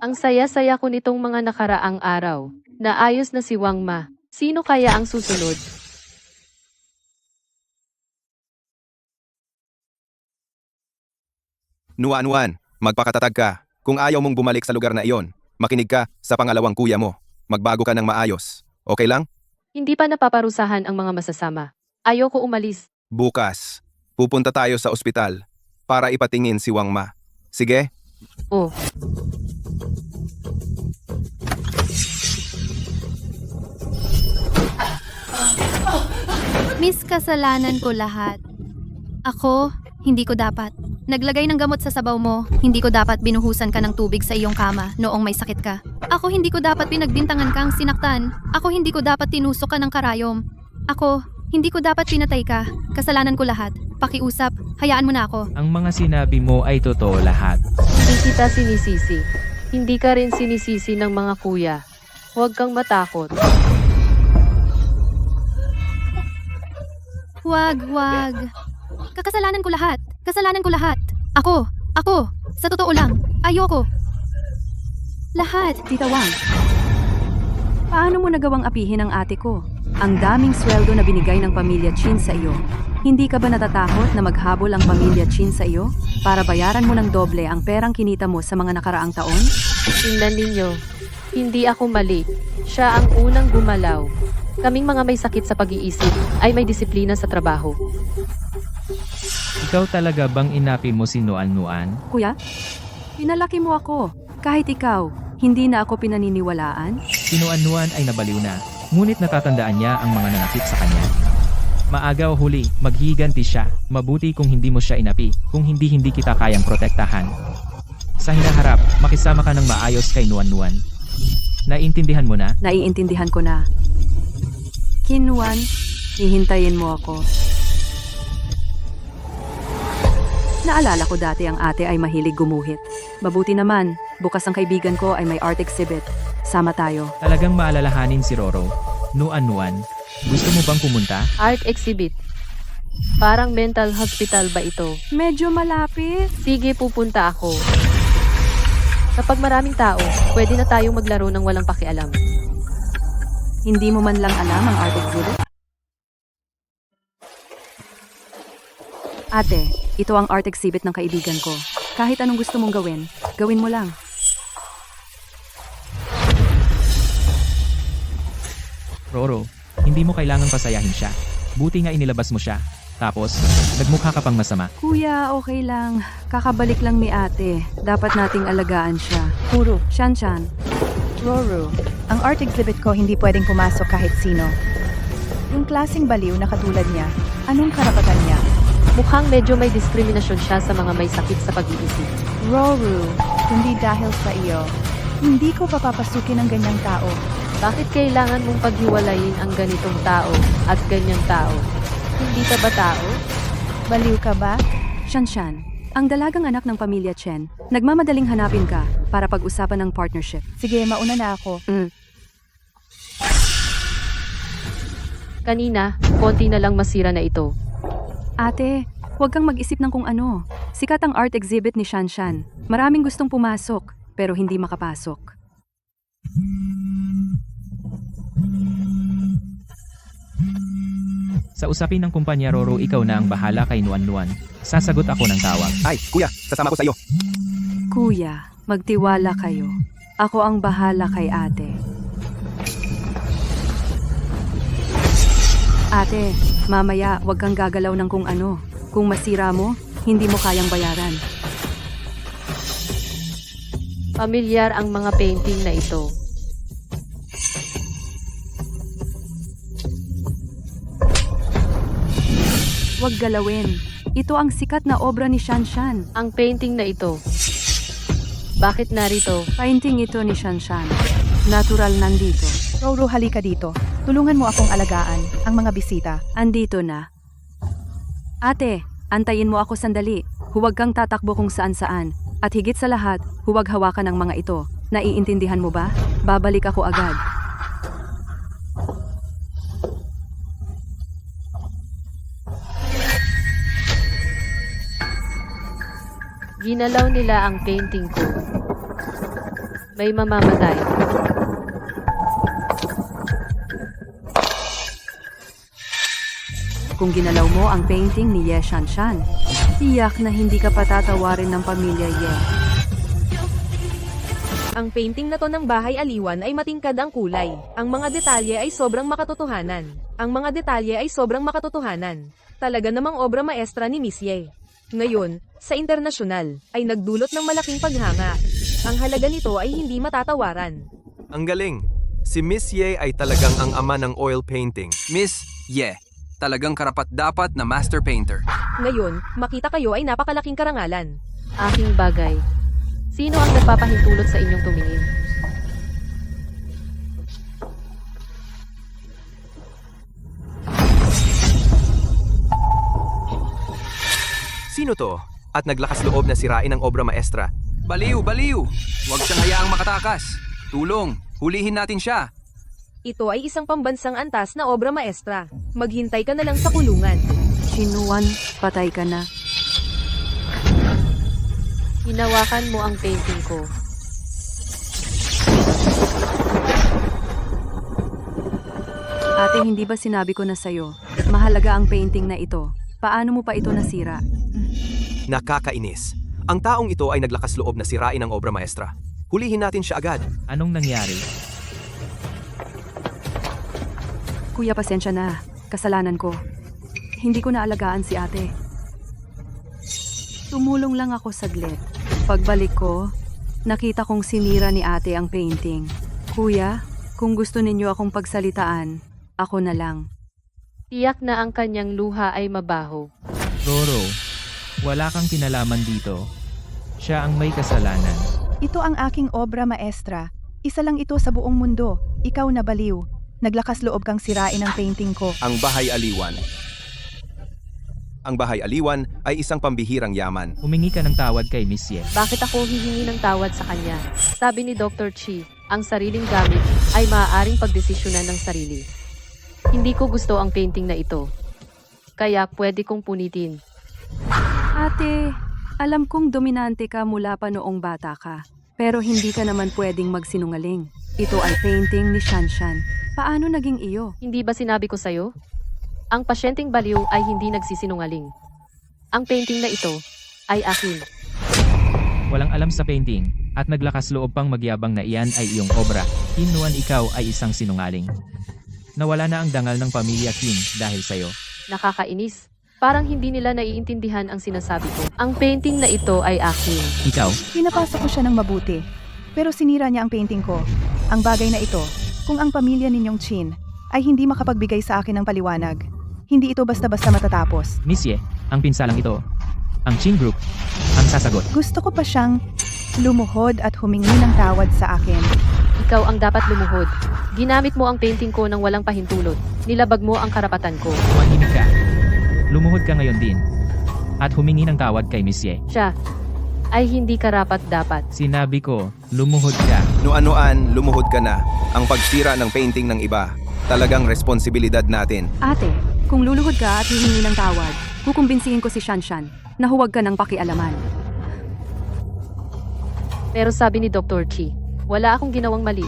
Ang saya-saya ko nitong mga nakaraang araw. Naayos na si Wang Ma. Sino kaya ang susunod? Nuan, magpakatatag ka. Kung ayaw mong bumalik sa lugar na iyon, makinig ka sa pangalawang kuya mo. Magbago ka ng maayos. Okay lang? Hindi pa napaparusahan ang mga masasama. Ayoko umalis. Bukas, pupunta tayo sa ospital para ipatingin si Wang Ma. Sige? Oh, Miss, kasalanan ko lahat. Ako, hindi ko dapat. Naglagay ng gamot sa sabaw mo, hindi ko dapat binuhusan ka ng tubig sa iyong kama noong may sakit ka. Ako, hindi ko dapat pinagbintangan kang sinaktan. Ako, hindi ko dapat tinusok ka ng karayom. Ako, hindi ko dapat pinatay ka. Kasalanan ko lahat. Pakiusap, hayaan mo na ako. Ang mga sinabi mo ay totoo lahat. hindi kita sinisisi. Hindi ka rin sinisisi ng mga kuya. Huwag kang matakot. Wag. Kakasalanan ko lahat. Kasalanan ko lahat. Ako. Sa totoo lang, ayoko. Lahat. Tita Wang, paano mo nagawang apihin ang ate ko? Ang daming sweldo na binigay ng pamilya Chin sa iyo. Hindi ka ba natatakot na maghabol ang pamilya Chin sa iyo para bayaran mo ng doble ang perang kinita mo sa mga nakaraang taon? Tingnan ninyo. Hindi ako mali. Siya ang unang gumalaw. Kaming mga may sakit sa pag-iisip ay may disiplina sa trabaho. Ikaw talaga bang inapi mo si Nuan? Kuya, pinalaki mo ako. Kahit ikaw, hindi na ako pinaniniwalaan. Si Nuan ay nabaliw na, ngunit natatandaan niya ang mga nanakit sa kanya. Maaga o huli, maghihiganti siya. Mabuti kung hindi mo siya inapi, kung hindi kita kayang protektahan. Sa hinaharap, makisama ka ng maayos kay Nuan. Naiintindihan mo na? Naiintindihan ko na. Kinwan, hihintayin mo ako. Naalala ko dati ang ate ay mahilig gumuhit. Mabuti naman, bukas ang kaibigan ko ay may art exhibit. Sama tayo. Talagang maalalahanin si Roro. Nuan, gusto mo bang pumunta? Art exhibit. Parang mental hospital ba ito? Medyo malapit. Sige, pupunta ako. Kapag maraming tao, pwede na tayong maglaro ng walang pakialam. Hindi mo man lang alam ang art exhibit? Ate, ito ang art exhibit ng kaibigan ko. Kahit anong gusto mong gawin, gawin mo lang. Roro, hindi mo kailangang pasayahin siya. Buti nga inilabas mo siya. Tapos, nagmukha ka pang masama. Kuya, okay lang. Kakabalik lang ni ate. Dapat nating alagaan siya. Puro. Shan. Roro, ang art exhibit ko hindi pwedeng pumasok kahit sino. Yung klaseng baliw na katulad niya, anong karapatan niya? Mukhang medyo may diskriminasyon siya sa mga may sakit sa pag-iisip. Roro, kundi dahil sa iyo, hindi ko papapasukin ang ganyang tao. Bakit kailangan mong paghiwalayin ang ganitong tao at ganyang tao? Hindi ka ba tao? Baliw ka ba? Shan. Ang dalagang anak ng pamilya Chen, nagmamadaling hanapin ka para pag-usapan ng partnership. Sige, mauna na ako. Kanina, konti na lang masira na ito. Ate, huwag kang mag-isip ng kung ano. Sikat ang art exhibit ni Shanshan. Maraming gustong pumasok, pero hindi makapasok. Sa usapin ng kumpanya Roro, ikaw na ang bahala kay Nuan. Sasagot ako ng tawag. Ay, kuya, sasama ko sa iyo. Kuya, magtiwala kayo. Ako ang bahala kay ate. Ate, mamaya huwag kang gagalaw ng kung ano. Kung masira mo, hindi mo kayang bayaran. Pamilyar ang mga painting na ito. Huwag galawin. Ito ang sikat na obra ni Shanshan. Ang painting na ito. Bakit narito? Painting ito ni Shanshan. Natural nandito. Roro, halika dito. Tulungan mo akong alagaan ang mga bisita. Andito na. Ate, antayin mo ako sandali. Huwag kang tatakbo kung saan-saan. At higit sa lahat, huwag hawakan ang mga ito. Naiintindihan mo ba? Babalik ako agad. Ginalaw nila ang painting ko. May mamamatay. Kung ginalaw mo ang painting ni Ye Shanshan, tiyak na hindi ka patatawarin ng pamilya Ye. Ang painting na to ng bahay aliwan ay matingkad ang kulay. Ang mga detalye ay sobrang makatotohanan. Talaga namang obra maestra ni Miss Ye. Ngayon, sa internasyonal, ay nagdulot ng malaking paghanga. Ang halaga nito ay hindi matatawaran. Ang galing. Si Miss Ye ay talagang ang ama ng oil painting. Miss Ye, talagang karapat-dapat na master painter. Ngayon, makita kayo ay napakalaking karangalan. Aking bagay. Sino ang nagpapahintulot sa inyong tumingin? Sino to? At naglakas loob na sirain ang obra maestra. Baliw! Huwag siyang hayaang makatakas. Tulong! Hulihin natin siya! Ito ay isang pambansang antas na obra maestra. Maghintay ka na lang sa kulungan. Chinuan, patay ka na. Hinawakan mo ang painting ko. Ate, hindi ba sinabi ko na sa'yo? Mahalaga ang painting na ito. Paano mo pa ito nasira? Nakakainis. Ang taong ito ay naglakas loob na sirain ang obra maestra. Hulihin natin siya agad. Anong nangyari? Kuya, pasensya na. Kasalanan ko. Hindi ko naalagaan si ate. Tumulong lang ako saglit. Pagbalik ko, nakita kong sinira ni ate ang painting. Kuya, kung gusto ninyo akong pagsalitaan, ako na lang. Tiyak na ang kanyang luha ay mabaho. Roro, wala kang kinalaman dito. Siya ang may kasalanan. Ito ang aking obra maestra. Isa lang ito sa buong mundo. Ikaw na baliw. Naglakas loob kang sirain ang painting ko. Ang bahay aliwan. Ang bahay aliwan ay isang pambihirang yaman. Humingi ka ng tawad kay Miss Ye. Bakit ako hihingi ng tawad sa kanya? Sabi ni Dr. Chi, ang sariling gamit ay maaaring pagdesisyonan ng sarili. Hindi ko gusto ang painting na ito. Kaya pwede kong punitin. Ate, alam kong dominante ka mula pa noong bata ka. Pero hindi ka naman pwedeng magsinungaling. Ito ay painting ni Shanshan. Paano naging iyo? Hindi ba sinabi ko sa'yo? Ang pasyenteng baliw ay hindi nagsisinungaling. Ang painting na ito ay akin. Walang alam sa painting, at naglakas loob pang magyabang na iyan ay iyong obra. Kinuan, ikaw ay isang sinungaling. Nawala na ang dangal ng pamilya Kim dahil sa'yo. Nakakainis. Parang hindi nila naiintindihan ang sinasabi ko. Ang painting na ito ay akin. Ikaw, Pinapasok ko siya ng mabuti. Pero sinira niya ang painting ko. Ang bagay na ito, kung ang pamilya ninyong Chin ay hindi makapagbigay sa akin ng paliwanag, hindi ito basta-basta matatapos. Miss Ye, ang pinsalang ito, ang Chin Group, ang sasagot. Gusto ko pa siyang lumuhod at humingi ng tawad sa akin. Ikaw ang dapat lumuhod. Ginamit mo ang painting ko nang walang pahintulot. Nilabag mo ang karapatan ko. Manhimik ka. Lumuhod ka ngayon din. At humingi ng tawad kay Miss Ye. Siya ay hindi karapat-dapat. Sinabi ko, lumuhod ka. Nuan-nuan, lumuhod ka na. Ang pagsira ng painting ng iba Talagang responsibilidad natin. Ate, kung luluhod ka at hihingi ng tawad, kukumbinsihin ko si Shanshan na huwag ka ng pakialaman. Pero sabi ni Dr. Chi, wala akong ginawang mali.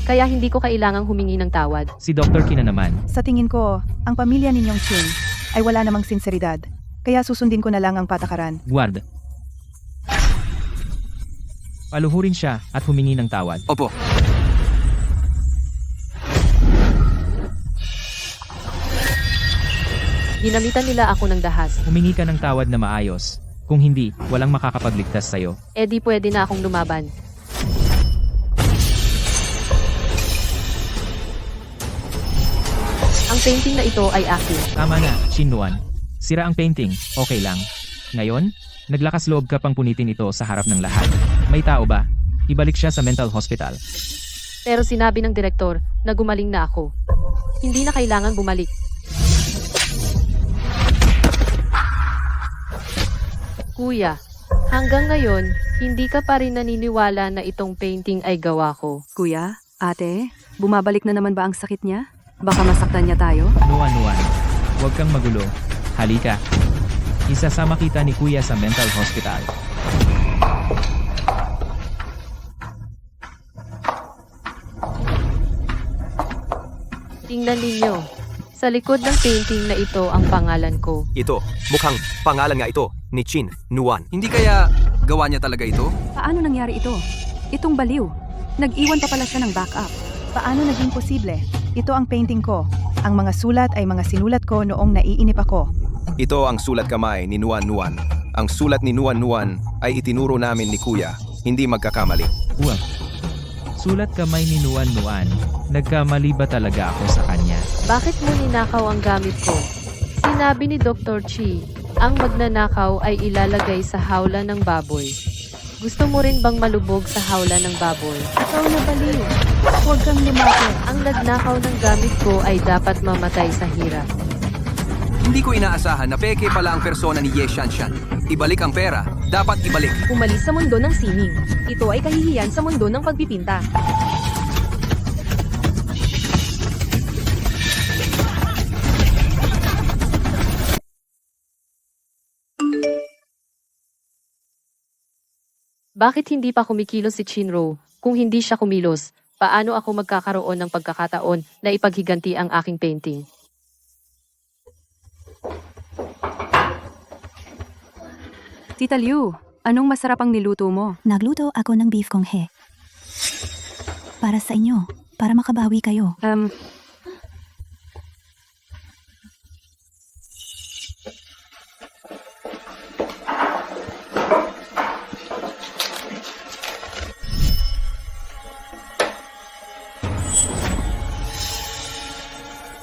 Kaya hindi ko kailangang humingi ng tawad. Si Dr. Kina naman. Sa tingin ko, ang pamilya ninyong Chin ay wala namang sinseridad. Kaya susundin ko na lang ang patakaran. Guard. Paluhurin siya at humingi ng tawad. Opo. Ginamitan nila ako ng dahas. Humingi ka ng tawad na maayos. Kung hindi, walang makakapagligtas sa'yo. Eh di pwede na akong lumaban. Ang painting na ito ay akin. Tama na, Shinnuan. Sira ang painting, okay lang. Ngayon, naglakas loob ka pang punitin ito sa harap ng lahat. May tao ba? Ibalik siya sa mental hospital. Pero sinabi ng direktor na gumaling na ako. Hindi na kailangan bumalik. Kuya, hanggang ngayon, hindi ka pa rin naniniwala na itong painting ay gawa ko. Kuya, ate, bumabalik na naman ba ang sakit niya? Baka masaktan niya tayo? Nuan, huwag kang magulo. Halika. Isasama kita ni Kuya sa mental hospital. Tingnan ninyo. Sa likod ng painting na ito ang pangalan ko. Ito, mukhang pangalan nga ito ni Chin Nuan. Hindi kaya gawa niya talaga ito? Paano nangyari ito? Itong baliw. Nag-iwan pa pala siya ng backup. Paano naging posible? Ito ang painting ko. Ang mga sulat ay mga sinulat ko noong naiinip ako. Ito ang sulat kamay ni Nuan Nuan. Ang sulat ni Nuan Nuan ay itinuro namin ni Kuya. Hindi magkakamali. Huwag. Sulat kamay ni Nuan. Nagkamali ba talaga ako sa kanya? Bakit mo ninakaw ang gamit ko? Sinabi ni Dr. Chi, ang magnanakaw ay ilalagay sa hawla ng baboy. Gusto mo rin bang malubog sa hawla ng baboy? Ikaw na baliw. Huwag kang lumapit. Ang nagnakaw ng gamit ko ay dapat mamatay sa hirap. Hindi ko inaasahan na peke pala ang persona ni Ye Shanshan. Ibalik ang pera. Dapat ibalik. Umalis sa mundo ng sining. Ito ay kahihiyan sa mundo ng pagpipinta. Bakit hindi pa kumikilos si Chinro? Kung hindi siya kumilos, paano ako magkakaroon ng pagkakataon na ipaghiganti ang aking painting? Tita Liu, anong masarap ang niluto mo? Nagluto ako ng beef konghe. Para sa inyo, para makabawi kayo.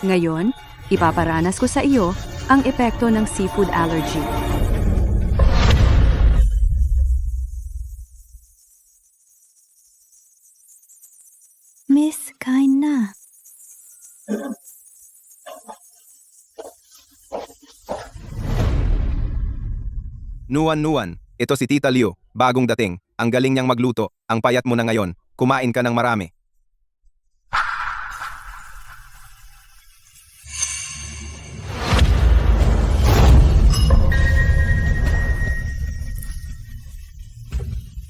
Ngayon, ipaparanas ko sa iyo ang epekto ng seafood allergy. Miss, kain na. Nuan, ito si Tita Liu. Bagong dating. Ang galing niyang magluto. Ang payat mo na ngayon. Kumain ka ng marami.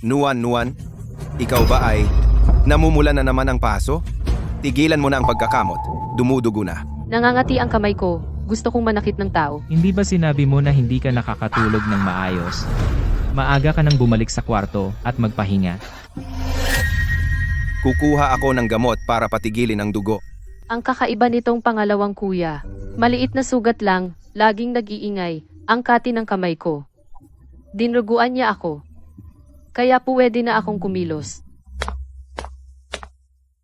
Nuan, ikaw ba ay namumula na naman ang paso? Tigilan mo na ang pagkakamot. Dumudugo na. Nangangati ang kamay ko. Gusto kong manakit ng tao. Hindi ba sinabi mo na hindi ka nakakatulog ng maayos? Maaga ka nang bumalik sa kwarto at magpahinga. Kukuha ako ng gamot para patigilin ang dugo. Ang kakaiba nitong pangalawang kuya. Maliit na sugat lang, laging nag-iingay, ang kati ng kamay ko. Dinruguan niya ako. Kaya pwede na akong kumilos.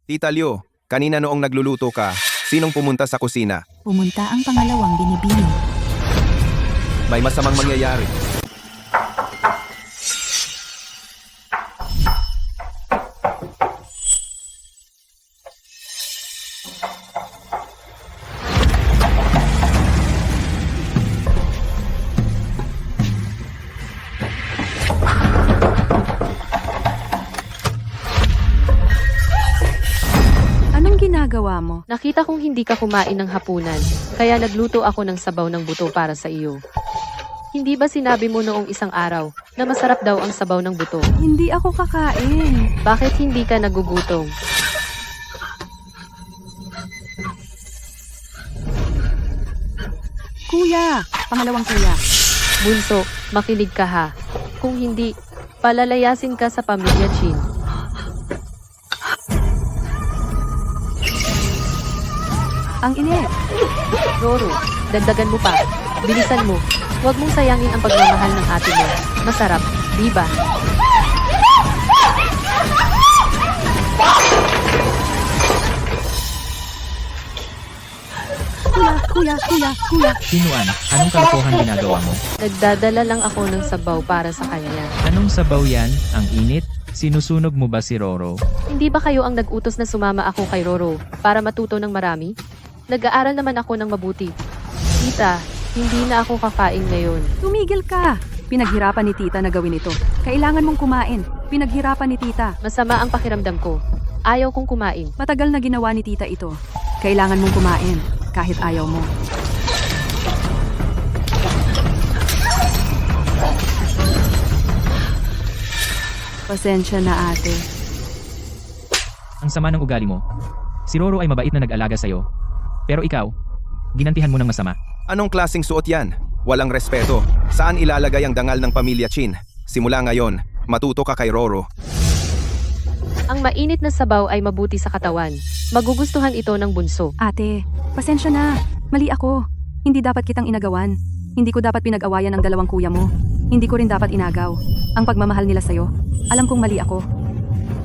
Tita Liu, kanina noong nagluluto ka, sinong pumunta sa kusina? Pumunta ang pangalawang binibining. May masamang mangyayari. ginagawa mo? Nakita kong hindi ka kumain ng hapunan, kaya nagluto ako ng sabaw ng buto para sa iyo. Hindi ba sinabi mo noong isang araw na masarap daw ang sabaw ng buto? Hindi ako kakain. Bakit hindi ka nagugutom? Kuya! Pangalawang kuya. Bunso, makinig ka ha. Kung hindi, palalayasin ka sa pamilya Chin. Ang init. Roro, dagdagan mo pa. Bilisan mo. Huwag mong sayangin ang pagmamahal ng ate mo. Masarap, di ba? Kuya. Sinuan, anong kalokohan ginagawa mo? Nagdadala lang ako ng sabaw para sa kanya. Anong sabaw yan? Ang init? Sinusunog mo ba si Roro? Hindi ba kayo ang nag-utos na sumama ako kay Roro para matuto ng marami? Nag-aaral naman ako ng mabuti. Tita, hindi na ako kakain ngayon. Tumigil ka. Pinaghirapan ni tita na gawin ito. Kailangan mong kumain. Pinaghirapan ni tita. Masama ang pakiramdam ko. Ayaw kong kumain. Matagal na ginawa ni tita ito. Kailangan mong kumain. Kahit ayaw mo. Pasensya na ate. Ang sama ng ugali mo. Si Roro ay mabait na nag-alaga sa'yo. Pero ikaw, ginantihan mo ng masama. Anong klaseng suot yan? Walang respeto. Saan ilalagay ang dangal ng pamilya Chin? Simula ngayon, matuto ka kay Roro. Ang mainit na sabaw ay mabuti sa katawan. Magugustuhan ito ng bunso. Ate, pasensya na. Mali ako. Hindi dapat kitang inagawan. Hindi ko dapat pinag-awayan ang dalawang kuya mo. Hindi ko rin dapat inagaw. Ang pagmamahal nila sa'yo. Alam kong mali ako.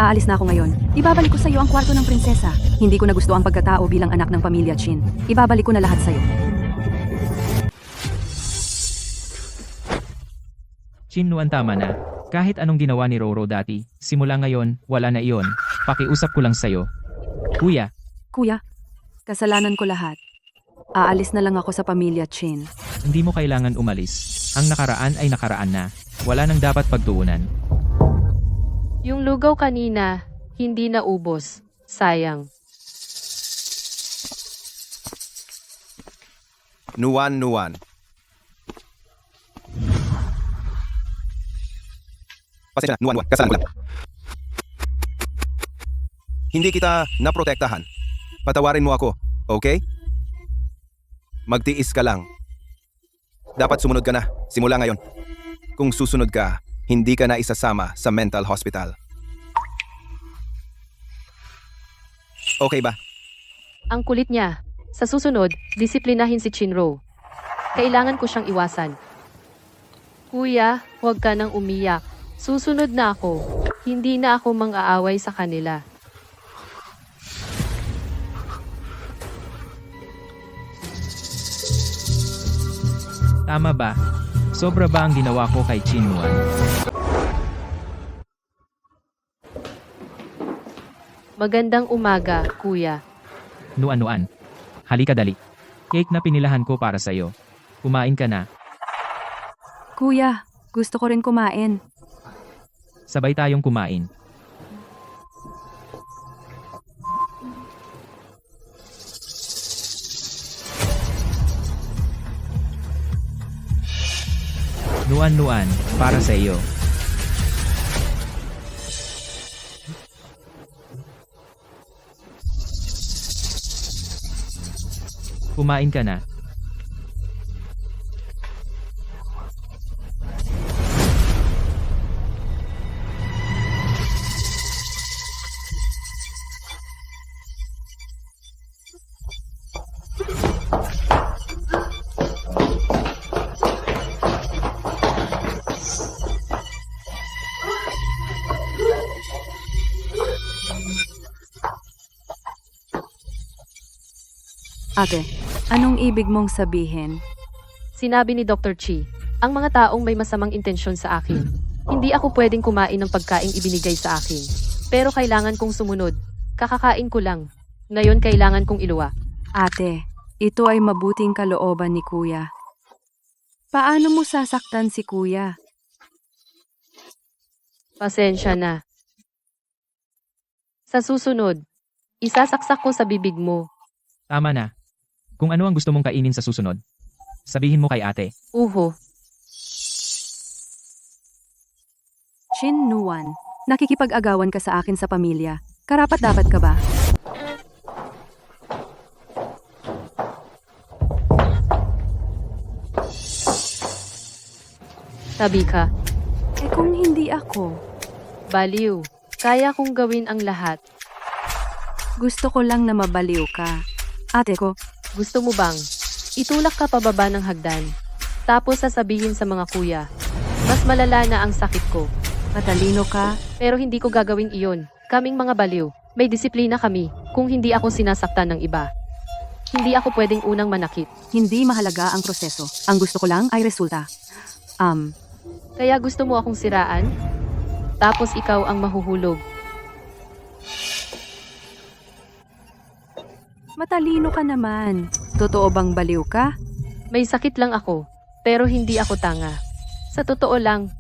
Aalis na ako ngayon. Ibabalik ko sa'yo ang kwarto ng prinsesa. Hindi ko na gusto ang pagkatao bilang anak ng pamilya Chin. Ibabalik ko na lahat sa'yo. Chinuan, tama na. Kahit anong ginawa ni Roro dati, simula ngayon, wala na iyon. Pakiusap ko lang sa'yo. Kuya, Kuya, kasalanan ko lahat. Aalis na lang ako sa pamilya Chin. hindi mo kailangan umalis. Ang nakaraan ay nakaraan na. Wala nang dapat pagtuunan. Yung lugaw kanina, hindi naubos. Sayang. Nuan. Pasensya na, Nuan. Kasalanan ko lang. Hindi kita naprotektahan. Patawarin mo ako, okay? Magtiis ka lang. Dapat sumunod ka na, simula ngayon. Kung susunod ka, hindi ka na isasama sa mental hospital. Okay ba? Ang kulit niya. Sa susunod, disiplinahin si Chinro. Kailangan ko siyang iwasan. Kuya, huwag ka nang umiyak. Susunod na ako. Hindi na ako mang-aaway sa kanila. Tama ba? Sobra ba ang ginawa ko kay Chinuan? Magandang umaga, kuya. Nuan. Halika dali. Cake na pinilahan ko para sa'yo. Kumain ka na. Kuya, gusto ko rin kumain. Sabay tayong kumain. Nuan, para sa iyo. Kumain ka na. Ate, anong ibig mong sabihin? Sinabi ni Dr. Chi, ang mga taong may masamang intensyon sa akin. Hindi ako pwedeng kumain ng pagkaing ibinigay sa akin. Pero kailangan kong sumunod. Kakakain ko lang. Ngayon kailangan kong iluwa. Ate, ito ay mabuting kalooban ni Kuya. Paano mo sasaktan si Kuya? Pasensya na. Sa susunod, Isasaksak ko sa bibig mo. Tama na. Kung ano ang gusto mong kainin sa susunod, sabihin mo kay ate. Uho. Chin Nuan, nakikipag-agawan ka sa akin sa pamilya. Karapat-dapat ka ba? Sabi ka, Eh kung hindi ako, baliw. Kaya kong gawin ang lahat. gusto ko lang na mabaliw ka. Ate ko, Gusto mo bang itulak ka pababa ng hagdan? Tapos sasabihin sa mga kuya, mas malala na ang sakit ko. matalino ka, Pero hindi ko gagawin iyon. Kaming mga baliw, may disiplina kami kung hindi ako sinasaktan ng iba. Hindi ako pwedeng unang manakit. hindi mahalaga ang proseso. Ang gusto ko lang ay resulta. Kaya gusto mo akong siraan? Tapos ikaw ang mahuhulog. Matalino ka naman. Totoo bang baliw ka? May sakit lang ako, pero hindi ako tanga. Sa totoo lang,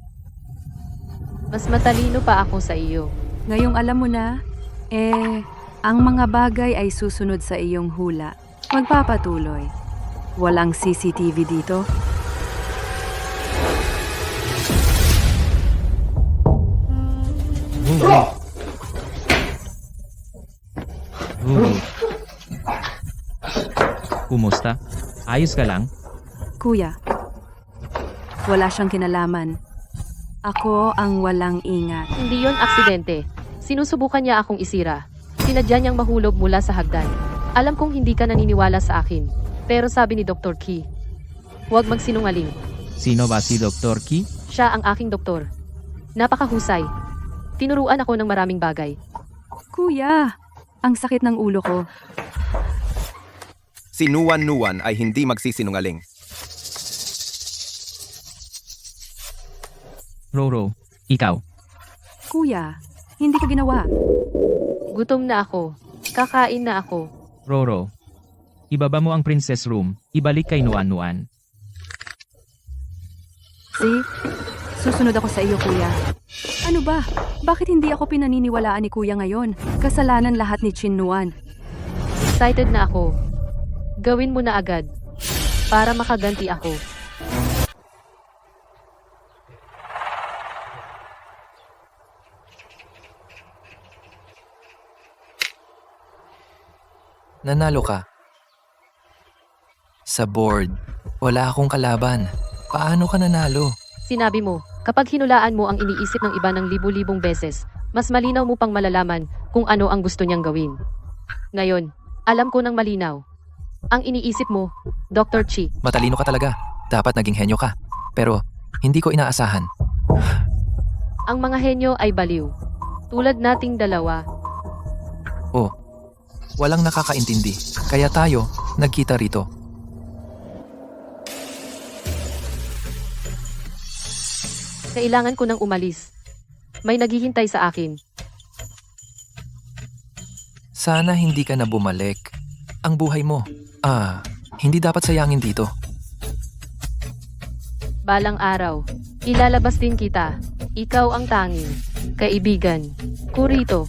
mas matalino pa ako sa iyo. Ngayong alam mo na, ang mga bagay ay susunod sa iyong hula. Magpapatuloy. Walang CCTV dito. Kumusta? Ayos ka lang? Kuya, wala siyang kinalaman. Ako ang walang ingat. Hindi yon aksidente. Sinusubukan niya akong isira. Sinadya niyang mahulog mula sa hagdan. Alam kong hindi ka naniniwala sa akin. Pero sabi ni Dr. Key, huwag magsinungaling. Sino ba si Dr. Key? Siya ang aking doktor. Napakahusay. Tinuruan ako ng maraming bagay. Kuya, ang sakit ng ulo ko. Si Nuan ay hindi magsisinungaling. Roro, ikaw. Kuya, hindi ko ginawa. Gutom na ako. Kakain na ako. Roro. Ibaba mo ang princess room, ibalik kay Nuan. See? Susunod ako sa iyo, kuya. Ano ba? Bakit hindi ako pinaniniwalaan ni kuya ngayon? Kasalanan lahat ni Chin Nuan. Excited na ako. Gawin mo na agad. Para makaganti ako. Nanalo ka. Sa board, wala akong kalaban. Paano ka nanalo? Sinabi mo, kapag hinulaan mo ang iniisip ng iba ng libu-libong beses, mas malinaw mo pang malalaman kung ano ang gusto niyang gawin. Ngayon, alam ko ng malinaw. Ang iniisip mo, Dr. Chi, Matalino ka talaga. Dapat naging henyo ka. Pero, hindi ko inaasahan. ang mga henyo ay baliw. Tulad nating dalawa. Oh, walang nakakaintindi. Kaya tayo, nagkita rito. Kailangan ko nang umalis. May naghihintay sa akin. Sana hindi ka na bumalik. Ang buhay mo. Hindi dapat sayangin dito. Balang araw, ilalabas din kita. Ikaw ang tanging kaibigan ko rito.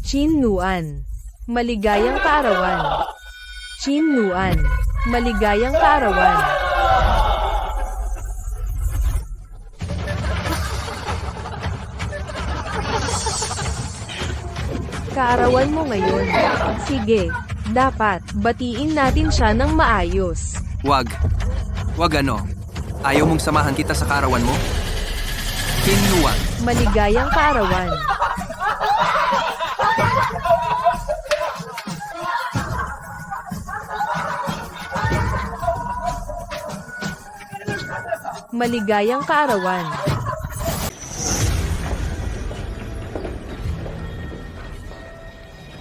Chin Nuan. Maligayang kaarawan. Chin Nuan. Maligayang kaarawan. Kaarawan mo ngayon. Sige, dapat batiin natin siya ng maayos. Wag. Wag ano. Ayaw mong samahan kita sa kaarawan mo? Kinuan. Maligayang kaarawan. Maligayang kaarawan.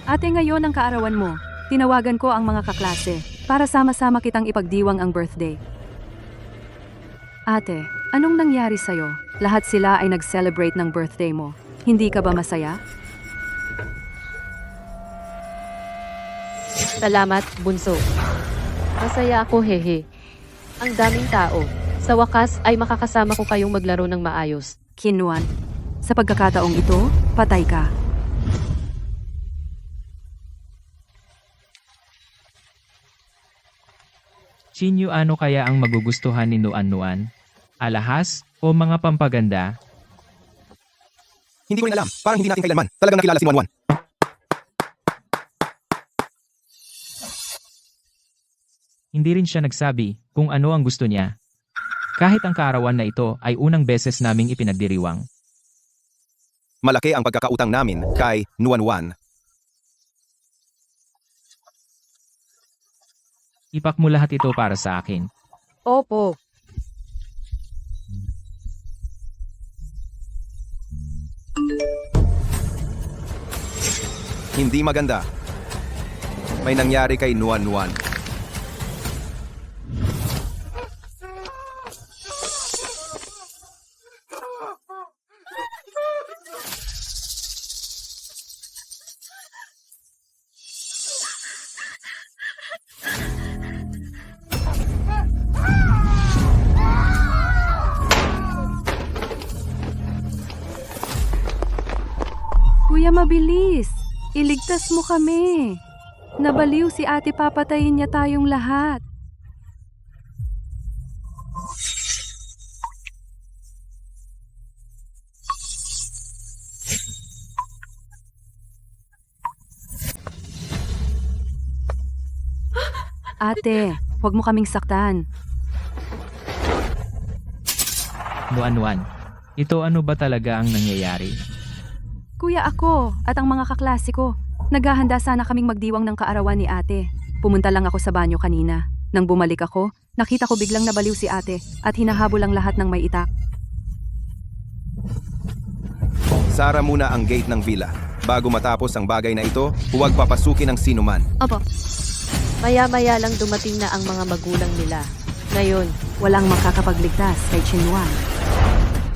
Ate, ngayon ang kaarawan mo. Tinawagan ko ang mga kaklase para sama-sama kitang ipagdiwang ang birthday. Ate, anong nangyari sa'yo? Lahat sila ay nag-celebrate ng birthday mo. Hindi ka ba masaya? Salamat, bunso. Masaya ako, hehe. Ang daming tao. Sa wakas ay makakasama ko kayong maglaro ng maayos. Kinwan, sa pagkakataong ito, patay ka. Chinyu, ano kaya ang magugustuhan ni Nuan? Alahas o mga pampaganda? Hindi ko rin alam. Parang hindi natin kailanman. Talagang nakilala si Nuan. Hindi rin siya nagsabi kung ano ang gusto niya. Kahit ang kaarawan na ito ay unang beses naming ipinagdiriwang. Malaki ang pagkakautang namin kay Nuan. Ipak mo lahat ito para sa akin. Opo. Hindi maganda. May nangyari kay Nuan. Kuya, mabilis. Iligtas mo kami. Nabaliw si ate, papatayin niya tayong lahat. Ate, huwag mo kaming saktan. Nuan, ito ano ba talaga ang nangyayari? Kuya, ako at ang mga kaklase ko. Naghahanda sana kaming magdiwang ng kaarawan ni ate. Pumunta lang ako sa banyo kanina. Nang bumalik ako, nakita ko biglang nabaliw si ate at hinahabol ang lahat ng may itak. Sara muna ang gate ng villa. Bago matapos ang bagay na ito, huwag papasukin ang sinuman. Opo. Maya-maya lang dumating na ang mga magulang nila. Ngayon, Walang makakapagligtas kay Chinwan.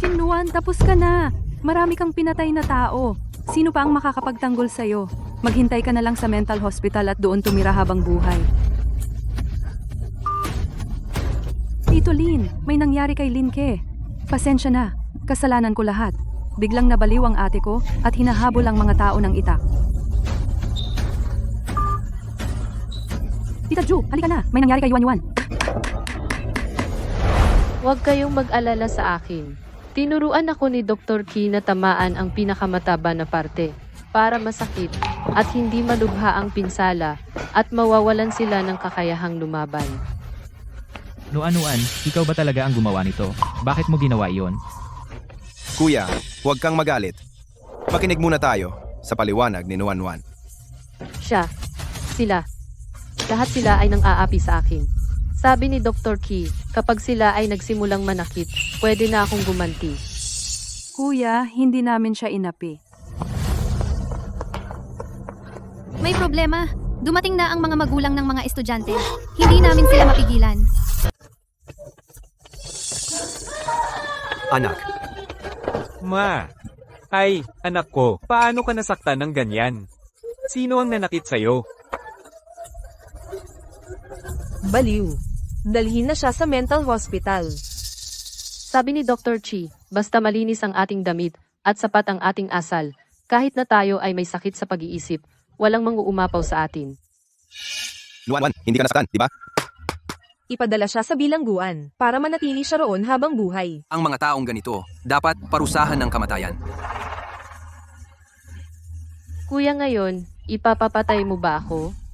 Chinwan, tapos ka na. Marami kang pinatay na tao. Sino pa ang makakapagtanggol sa'yo? Maghintay ka na lang sa mental hospital at doon tumira habang buhay. Tito Lin, may nangyari kay Linke. Pasensya na, kasalanan ko lahat. Biglang nabaliw ang ate ko at hinahabol ang mga tao ng itak. Tita Ju, halika na. May nangyari kay Yuan. huwag kayong mag-alala sa akin. Tinuruan ako ni Dr. Ki na tamaan ang pinakamataba na parte para masakit at hindi malubha ang pinsala at mawawalan sila ng kakayahang lumaban. Nuan, ikaw ba talaga ang gumawa nito? Bakit mo ginawa iyon? Kuya, huwag kang magalit. Makinig muna tayo sa paliwanag ni Nuan. Siya, sila, lahat sila ay nang aapi sa akin. Sabi ni Dr. Ki, kapag sila ay nagsimulang manakit, pwede na akong gumanti. Kuya, hindi namin siya inapi. May problema. Dumating na ang mga magulang ng mga estudyante. Hindi namin sila mapigilan. Anak. Ma! Ay, anak ko, paano ka nasaktan ng ganyan? Sino ang nanakit sa'yo? Baliw. Dalhin na siya sa mental hospital. Sabi ni Dr. Chi, basta malinis ang ating damit at sapat ang ating asal, kahit na tayo ay may sakit sa pag-iisip, walang manguumapaw sa atin. Nuan, hindi ka nasaktan, di ba? Ipadala siya sa bilangguan para manatili siya roon habang buhay. Ang mga taong ganito, dapat parusahan ng kamatayan. Kuya, ngayon, ipapapatay mo ba ako?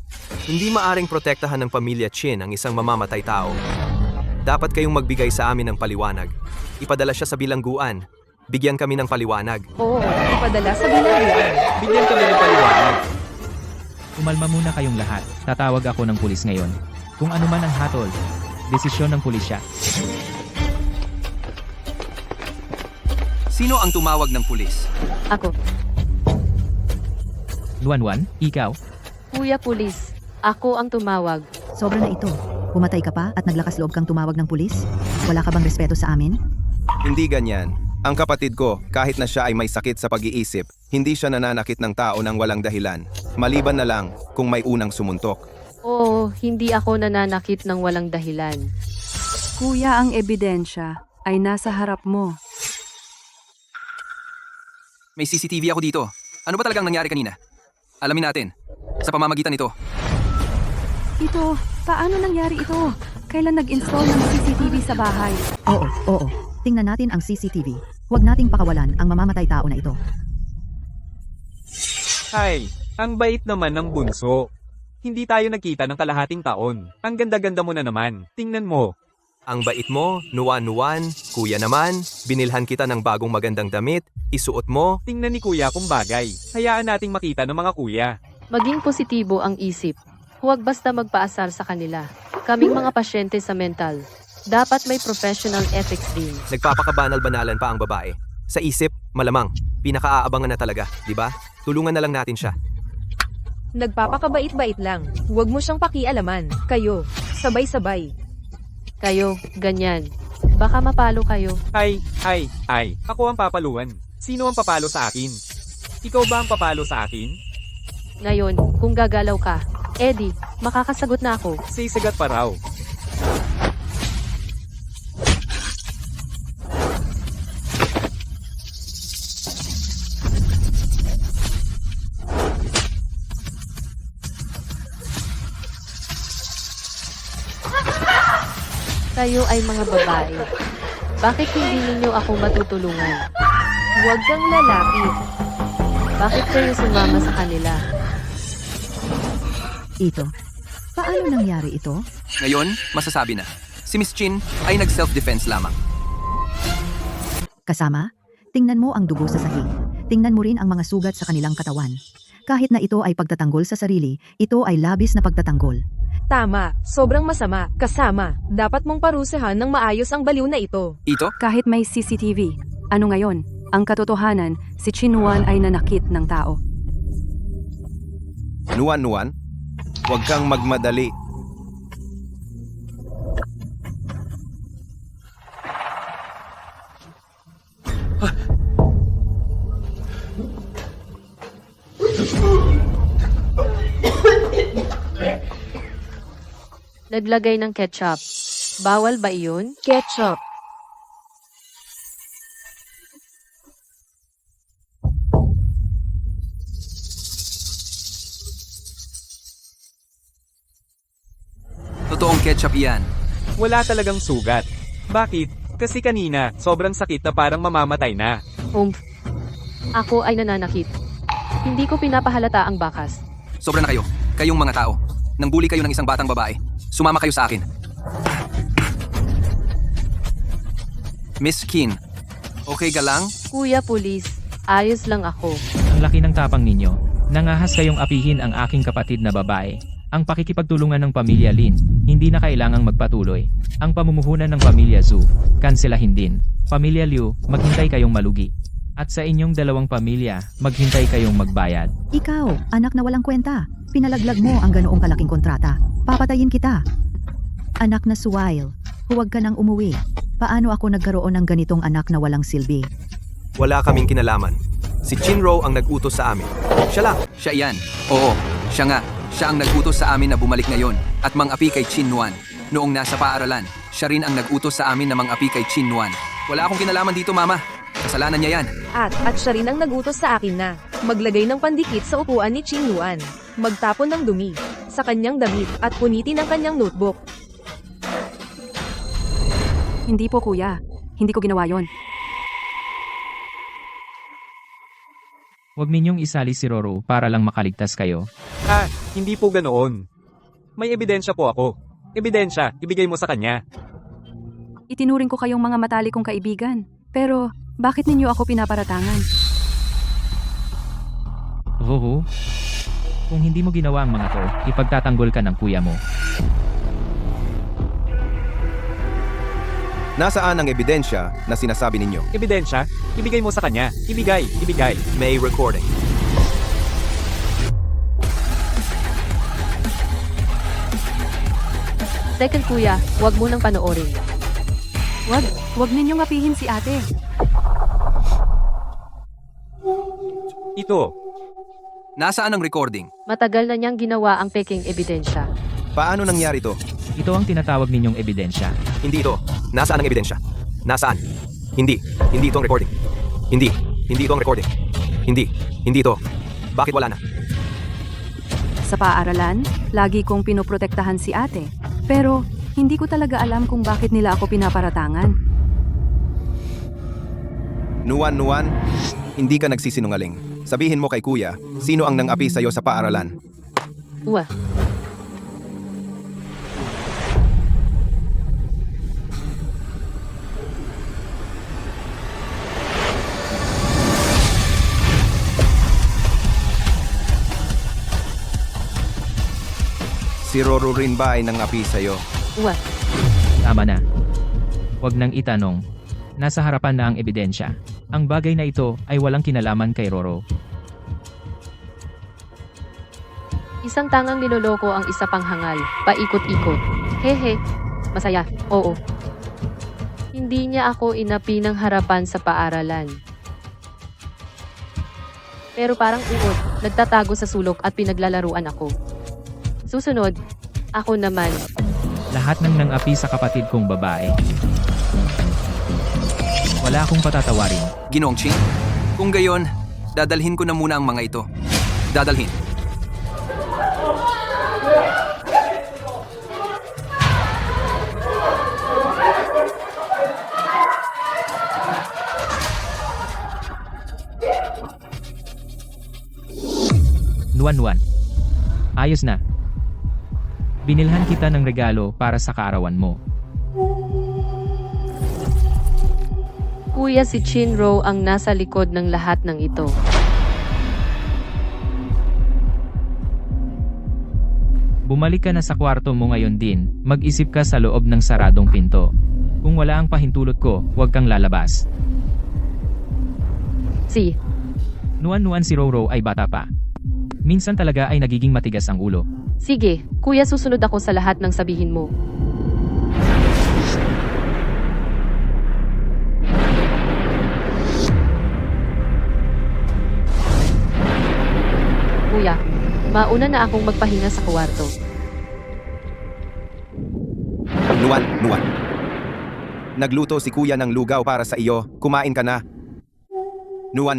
Hindi maaring protektahan ng pamilya Chin ang isang mamamatay tao. Dapat kayong magbigay sa amin ng paliwanag. Ipadala siya sa bilangguan. Bigyan kami ng paliwanag. Oo, ipadala sa bilangguan. Bigyan kami ng paliwanag. Umalma muna kayong lahat. Tatawag ako ng pulis ngayon. Kung ano man ang hatol, desisyon ng pulisya. Sino ang tumawag ng pulis? Ako. Nuan, ikaw? Kuya Pulis, ako ang tumawag. Sobra na ito. Pumatay ka pa at naglakas loob kang tumawag ng pulis? Wala ka bang respeto sa amin? Hindi ganyan. Ang kapatid ko, kahit na siya ay may sakit sa pag-iisip, hindi siya nananakit ng tao ng walang dahilan. Maliban na lang kung may unang sumuntok. Oo, hindi ako nananakit ng walang dahilan. Kuya, ang ebidensya ay nasa harap mo. May CCTV ako dito. Ano ba talagang nangyari kanina? Alamin natin. Sa pamamagitan nito. Ito, paano nangyari ito? Kailan nag-install ng CCTV sa bahay? Oo. Tingnan natin ang CCTV. Huwag nating pakawalan ang mamamatay tao na ito. Ay, ang bait naman ng bunso. Hindi tayo nagkita ng kalahating taon. Ang ganda-ganda mo na naman. Tingnan mo. Ang bait mo, nuwan-nuwan, kuya naman, binilhan kita ng bagong magandang damit, isuot mo. Tingnan ni kuya kung bagay. Hayaan nating makita ng mga kuya. Maging positibo ang isip. Huwag basta magpaasar sa kanila. Kaming mga pasyente sa mental. Dapat may professional ethics din. Nagpapakabanal-banalan pa ang babae. Sa isip, malamang, pinakaaabangan na talaga, di ba? Tulungan na lang natin siya. Nagpapakabait-bait lang. Huwag mo siyang pakialaman. Kayo, sabay-sabay. Kayo, ganyan. Baka mapalo kayo. Ay. Ako ang papaluan. Sino ang papalo sa akin? Ikaw ba ang papalo sa akin? Ngayon, kung gagalaw ka, Eddie, makakasagot na ako. Sisagat pa raw. Kayo ay mga babae. Bakit hindi ninyo ako matutulungan? Huwag kang lalaki. Bakit kayo sumama sa kanila? Ito. Paano nangyari ito? Ngayon, masasabi na. Si Miss Chin ay nag-self-defense lamang. Kasama, tingnan mo ang dugo sa sahig. Tingnan mo rin ang mga sugat sa kanilang katawan. Kahit na ito ay pagtatanggol sa sarili, ito ay labis na pagtatanggol. Tama, sobrang masama. Kasama, dapat mong parusahan ng maayos ang baliw na ito. Ito? Kahit may CCTV, ano ngayon? Ang katotohanan, si Chinwan ay nanakit ng tao. Nuwan-nuwan, huwag kang magmadali. Naglagay ng ketchup. Bawal ba iyon? Ketchup. Totoong ketchup iyan. Wala talagang sugat. Bakit? Kasi kanina, sobrang sakit na parang mamamatay na. Ako ay nananakit. Hindi ko pinapahalata ang bakas. Sobra na kayo. Kayong mga tao. Nangbuli kayo ng isang batang babae. Sumama kayo sa akin. Miss Kin, okay ka lang? Kuya Pulis, ayos lang ako. Ang laki ng tapang ninyo. Nangahas kayong apihin ang aking kapatid na babae. Ang pakikipagtulungan ng pamilya Lin, hindi na kailangang magpatuloy. Ang pamumuhunan ng pamilya Zhu, kanselahin din. Pamilya Liu, maghintay kayong malugi. At sa inyong dalawang pamilya, maghintay kayong magbayad. Ikaw, anak na walang kwenta. Pinalaglag mo ang ganoong kalaking kontrata. Papatayin kita. Anak na suwail, huwag ka nang umuwi. Paano ako nagkaroon ng ganitong anak na walang silbi? Wala kaming kinalaman. Si Chinro ang nag-utos sa amin. Siya lang. Siya iyan. Oo, siya nga. Siya ang nag-utos sa amin na bumalik ngayon at mang-api kay Chin Nuan. Noong nasa paaralan, siya rin ang nag-utos sa amin na mang-api kay Chin Nuan. Wala akong kinalaman dito, Mama. Kasalanan niya yan. At siya rin ang nagutos sa akin na maglagay ng pandikit sa upuan ni Chin Yuan, magtapon ng dumi sa kanyang damit at punitin ang kanyang notebook. Hindi po kuya, hindi ko ginawa yon. Huwag ninyong isali si Roro para lang makaligtas kayo. Hindi po ganoon. May ebidensya po ako. Ebidensya, ibigay mo sa kanya. Itinuring ko kayong mga matalikong kaibigan. Pero, bakit ninyo ako pinaparatangan? Hoho. Kung hindi mo ginawa ang mga to, ipagtatanggol ka ng kuya mo. Nasaan ang ebidensya na sinasabi ninyo? Ebidensya, ibigay mo sa kanya. Ibigay. May recording. Second kuya, huwag mo nang panoorin. Wag ninyong apihin si ate. Ito. Nasaan ang recording? Matagal na niyang ginawa ang peking ebidensya. Paano nangyari to? Ito ang tinatawag ninyong ebidensya. Hindi ito. Nasaan ang ebidensya? Nasaan? Hindi. Hindi ito ang recording. Hindi. Hindi ito ang recording. Hindi. Hindi ito. Bakit wala na? Sa paaralan, lagi kong pinoprotektahan si ate. Pero, hindi ko talaga alam kung bakit nila ako pinaparatangan. Nuan, hindi ka nagsisinungaling. Sabihin mo kay kuya, sino ang nang-api sa'yo sa paaralan? Uwa. Si Roro rin ba ay nang-api sa'yo? Uwa. Tama na. Huwag nang itanong. Nasa harapan na ang ebidensya. Ang bagay na ito ay walang kinalaman kay Roro. Isang tangang niloloko ang isa pang hangal. Paikot-ikot. Hehe. Masaya. Oo. Hindi niya ako inapi ng harapan sa paaralan. Pero parang uod, nagtatago sa sulok at pinaglalaruan ako. Susunod, ako naman. Lahat ng nang-api sa kapatid kong babae. Wala akong patatawarin. Ginoong Chin? Kung gayon, dadalhin ko na muna ang mga ito. Dadalhin. Nuan. Ayos na. Binilhan kita ng regalo para sa kaarawan mo. Kuya, si Chinro ang nasa likod ng lahat ng ito. Bumalik ka na sa kwarto mo ngayon din. Mag-isip ka sa loob ng saradong pinto. Kung wala ang pahintulot ko, huwag kang lalabas. Si, Nuan si Roro ay bata pa. Minsan talaga ay nagiging matigas ang ulo. sige, kuya, susunod ako sa lahat ng sabihin mo. Kuya, mauna na akong magpahinga sa kwarto. Nuan. Nagluto si kuya ng lugaw para sa iyo. Kumain ka na. Nuan,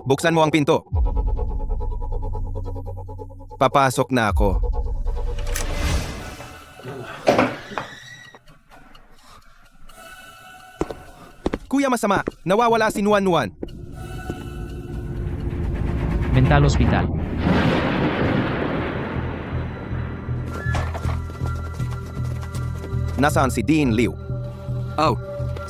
buksan mo ang pinto. Papasok na ako. Kuya, masama. Nawawala si Nuan. Mental Hospital. Nasaan si Dean Liu? Oh,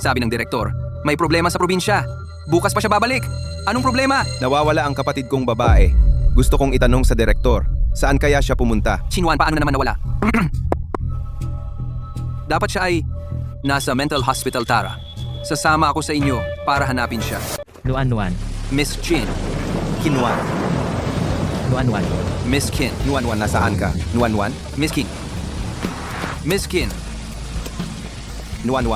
sabi ng direktor, may problema sa probinsya. Bukas pa siya babalik. Anong problema? Nawawala ang kapatid kong babae. Gusto kong itanong sa direktor, saan kaya siya pumunta? Chinwan, paano na naman nawala? Dapat siya ay nasa mental hospital, Tara. Sasama ako sa inyo para hanapin siya. Nuan. Miss Chin, Kinuan. Nuan. Miss Kin, Nuan, nasaan ka? Nuan. Miss Kin. Miss Kin, Nuan,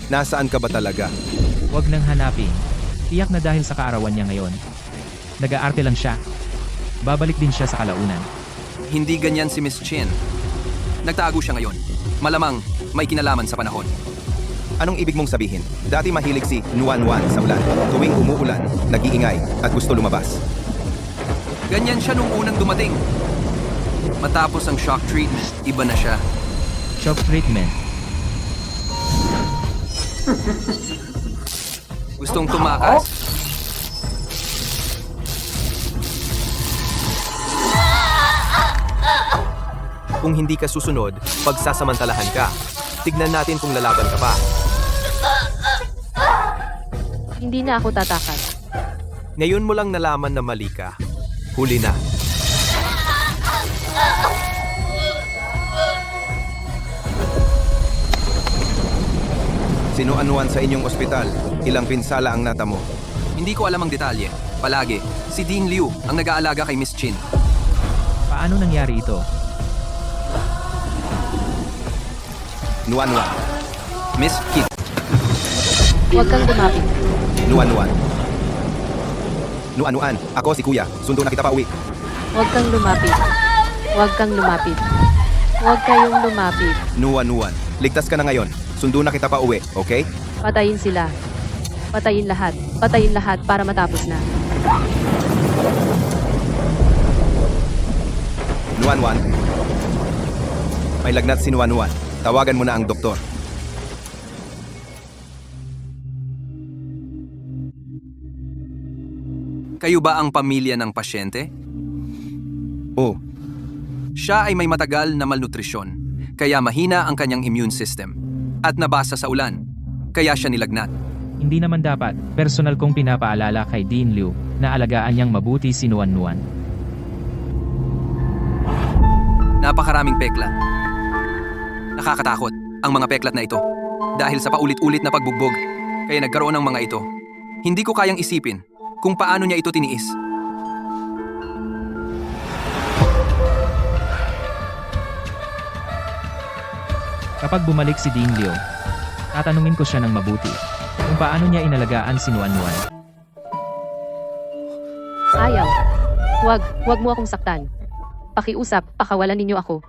nasaan ka ba talaga? Huwag nang hanapin. Tiyak na dahil sa kaarawan niya ngayon. Nag-aarte lang siya. Babalik din siya sa kalaunan. hindi ganyan si Miss Chin. Nagtago siya ngayon. Malamang may kinalaman sa panahon. Anong ibig mong sabihin? Dati mahilig si Nuan sa ulan. Tuwing umuulan, nag-iingay at gusto lumabas. Ganyan siya nung unang dumating. Matapos ang shock treatment, iba na siya. Shock treatment. Gustong tumakas. Kung hindi ka susunod, pagsasamantalahan ka. Tignan natin kung lalaban ka pa. Hindi na ako tatakas. Ngayon mo lang nalaman na mali ka. Huli na. Sinuanuan sa inyong ospital? Ilang pinsala ang nata mo? Hindi ko alam ang detalye. Palagi, si Dean Liu ang nag-aalaga kay Miss Chin. Paano nangyari ito? Nuan. Miss Kin. Huwag kang lumapit. Nuan. Nuan, ako si Kuya. Sundo na kita pa uwi. Huwag kang lumapit. Huwag kang lumapit. Huwag kayong lumapit. Nuan, ligtas ka na ngayon. Sundo na kita pa uwi, okay? Patayin sila. Patayin lahat. Patayin lahat para matapos na. Nuan. May lagnat si Nuan. Tawagan mo na ang doktor. Kayo ba ang pamilya ng pasyente? Oh, Siya ay may matagal na malnutrisyon, kaya mahina ang kanyang immune system. At nabasa sa ulan, kaya siya nilagnat. Hindi naman dapat, personal kong pinapaalala kay Dean Liu na alagaan niyang mabuti si Nuan. Napakaraming peklat. Nakakatakot ang mga peklat na ito. Dahil sa paulit-ulit na pagbugbog, kaya nagkaroon ng mga ito. Hindi ko kayang isipin kung paano niya ito tiniis. Kapag bumalik si Dean Liu, tatanungin ko siya ng mabuti kung paano niya inalagaan si Nuan. Ayaw. Huwag mo akong saktan. Pakiusap, pakawalan ninyo ako.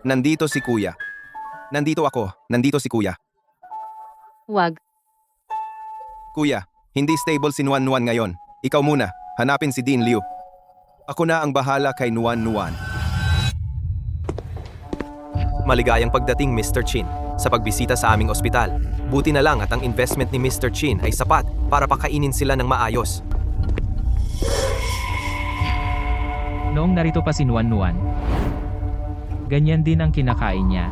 nandito si Kuya. Nandito ako. Nandito si Kuya. Huwag. Kuya, hindi stable si Nuan ngayon. Ikaw muna. Hanapin si Dean Liu. Ako na ang bahala kay Nuan. Maligayang pagdating, Mr. Chin, sa pagbisita sa aming ospital. Buti na lang at ang investment ni Mr. Chin ay sapat para pakainin sila ng maayos. Noong narito pa si Nuan, ganyan din ang kinakain niya.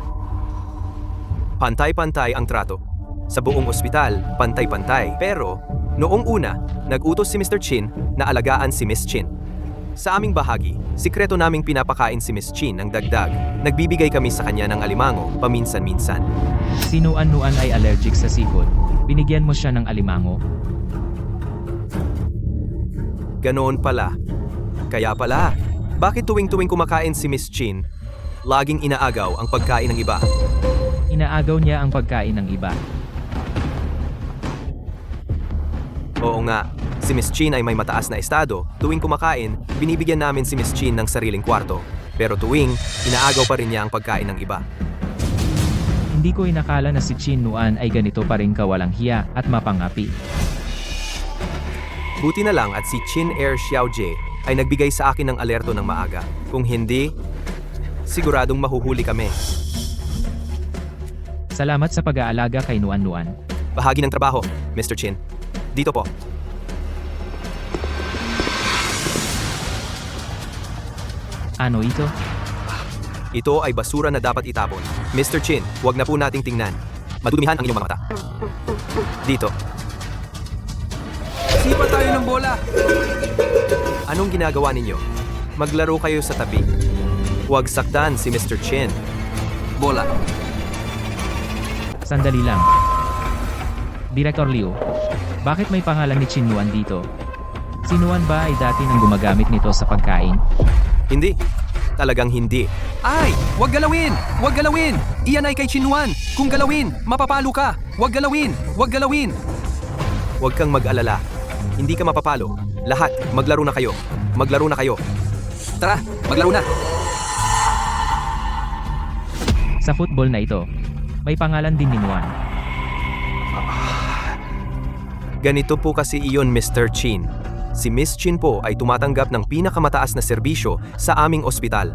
Pantay-pantay ang trato. Sa buong ospital, pantay-pantay. Pero, noong una, nag-utos si Mr. Chin na alagaan si Miss Chin. Sa aming bahagi, sikreto naming pinapakain si Miss Chin ng dagdag. Nagbibigay kami sa kanya ng alimango paminsan-minsan. Si Nuan ay allergic sa seafood. Binigyan mo siya ng alimango? Ganoon pala. Kaya pala, bakit tuwing-tuwing kumakain si Miss Chin, laging inaagaw ang pagkain ng iba? Inaagaw niya ang pagkain ng iba. Oo nga, si Miss Chin ay may mataas na estado. Tuwing kumakain, binibigyan namin si Miss Chin ng sariling kwarto. Pero tuwing, inaagaw pa rin niya ang pagkain ng iba. Hindi ko inakala na si Chin Nuan ay ganito pa rin kawalang hiya at mapangapi. Buti na lang at si Chin Air Xiaojie ay nagbigay sa akin ng alerto ng maaga. Kung hindi, siguradong mahuhuli kami. Salamat sa pag-aalaga kay Nuan. Bahagi ng trabaho, Mr. Chin. Dito po. Ano ito? Ito ay basura na dapat itapon. Mr. Chin, huwag na po nating tingnan. Madudumihan ang inyong mga mata. Dito. Sipa tayo ng bola! Anong ginagawa ninyo? Maglaro kayo sa tabi. Huwag saktan si Mr. Chin. Bola. Sandali lang. Director Liu, bakit may pangalan ni Chin Nuan dito? Si Nuan ba ay dati nang gumagamit nito sa pagkain? Hindi. Talagang hindi. Ay! Huwag galawin! Huwag galawin! Iyan ay kay Chin Nuan! Kung galawin, mapapalo ka! Huwag galawin! Huwag galawin! Huwag kang mag-alala. Hindi ka mapapalo. Lahat, maglaro na kayo. Maglaro na kayo. Tara, maglaro na! Sa football na ito, may pangalan din ni Nuan. Ganito po kasi iyon, Mr. Chin. Si Miss Chin po ay tumatanggap ng pinakamataas na serbisyo sa aming ospital.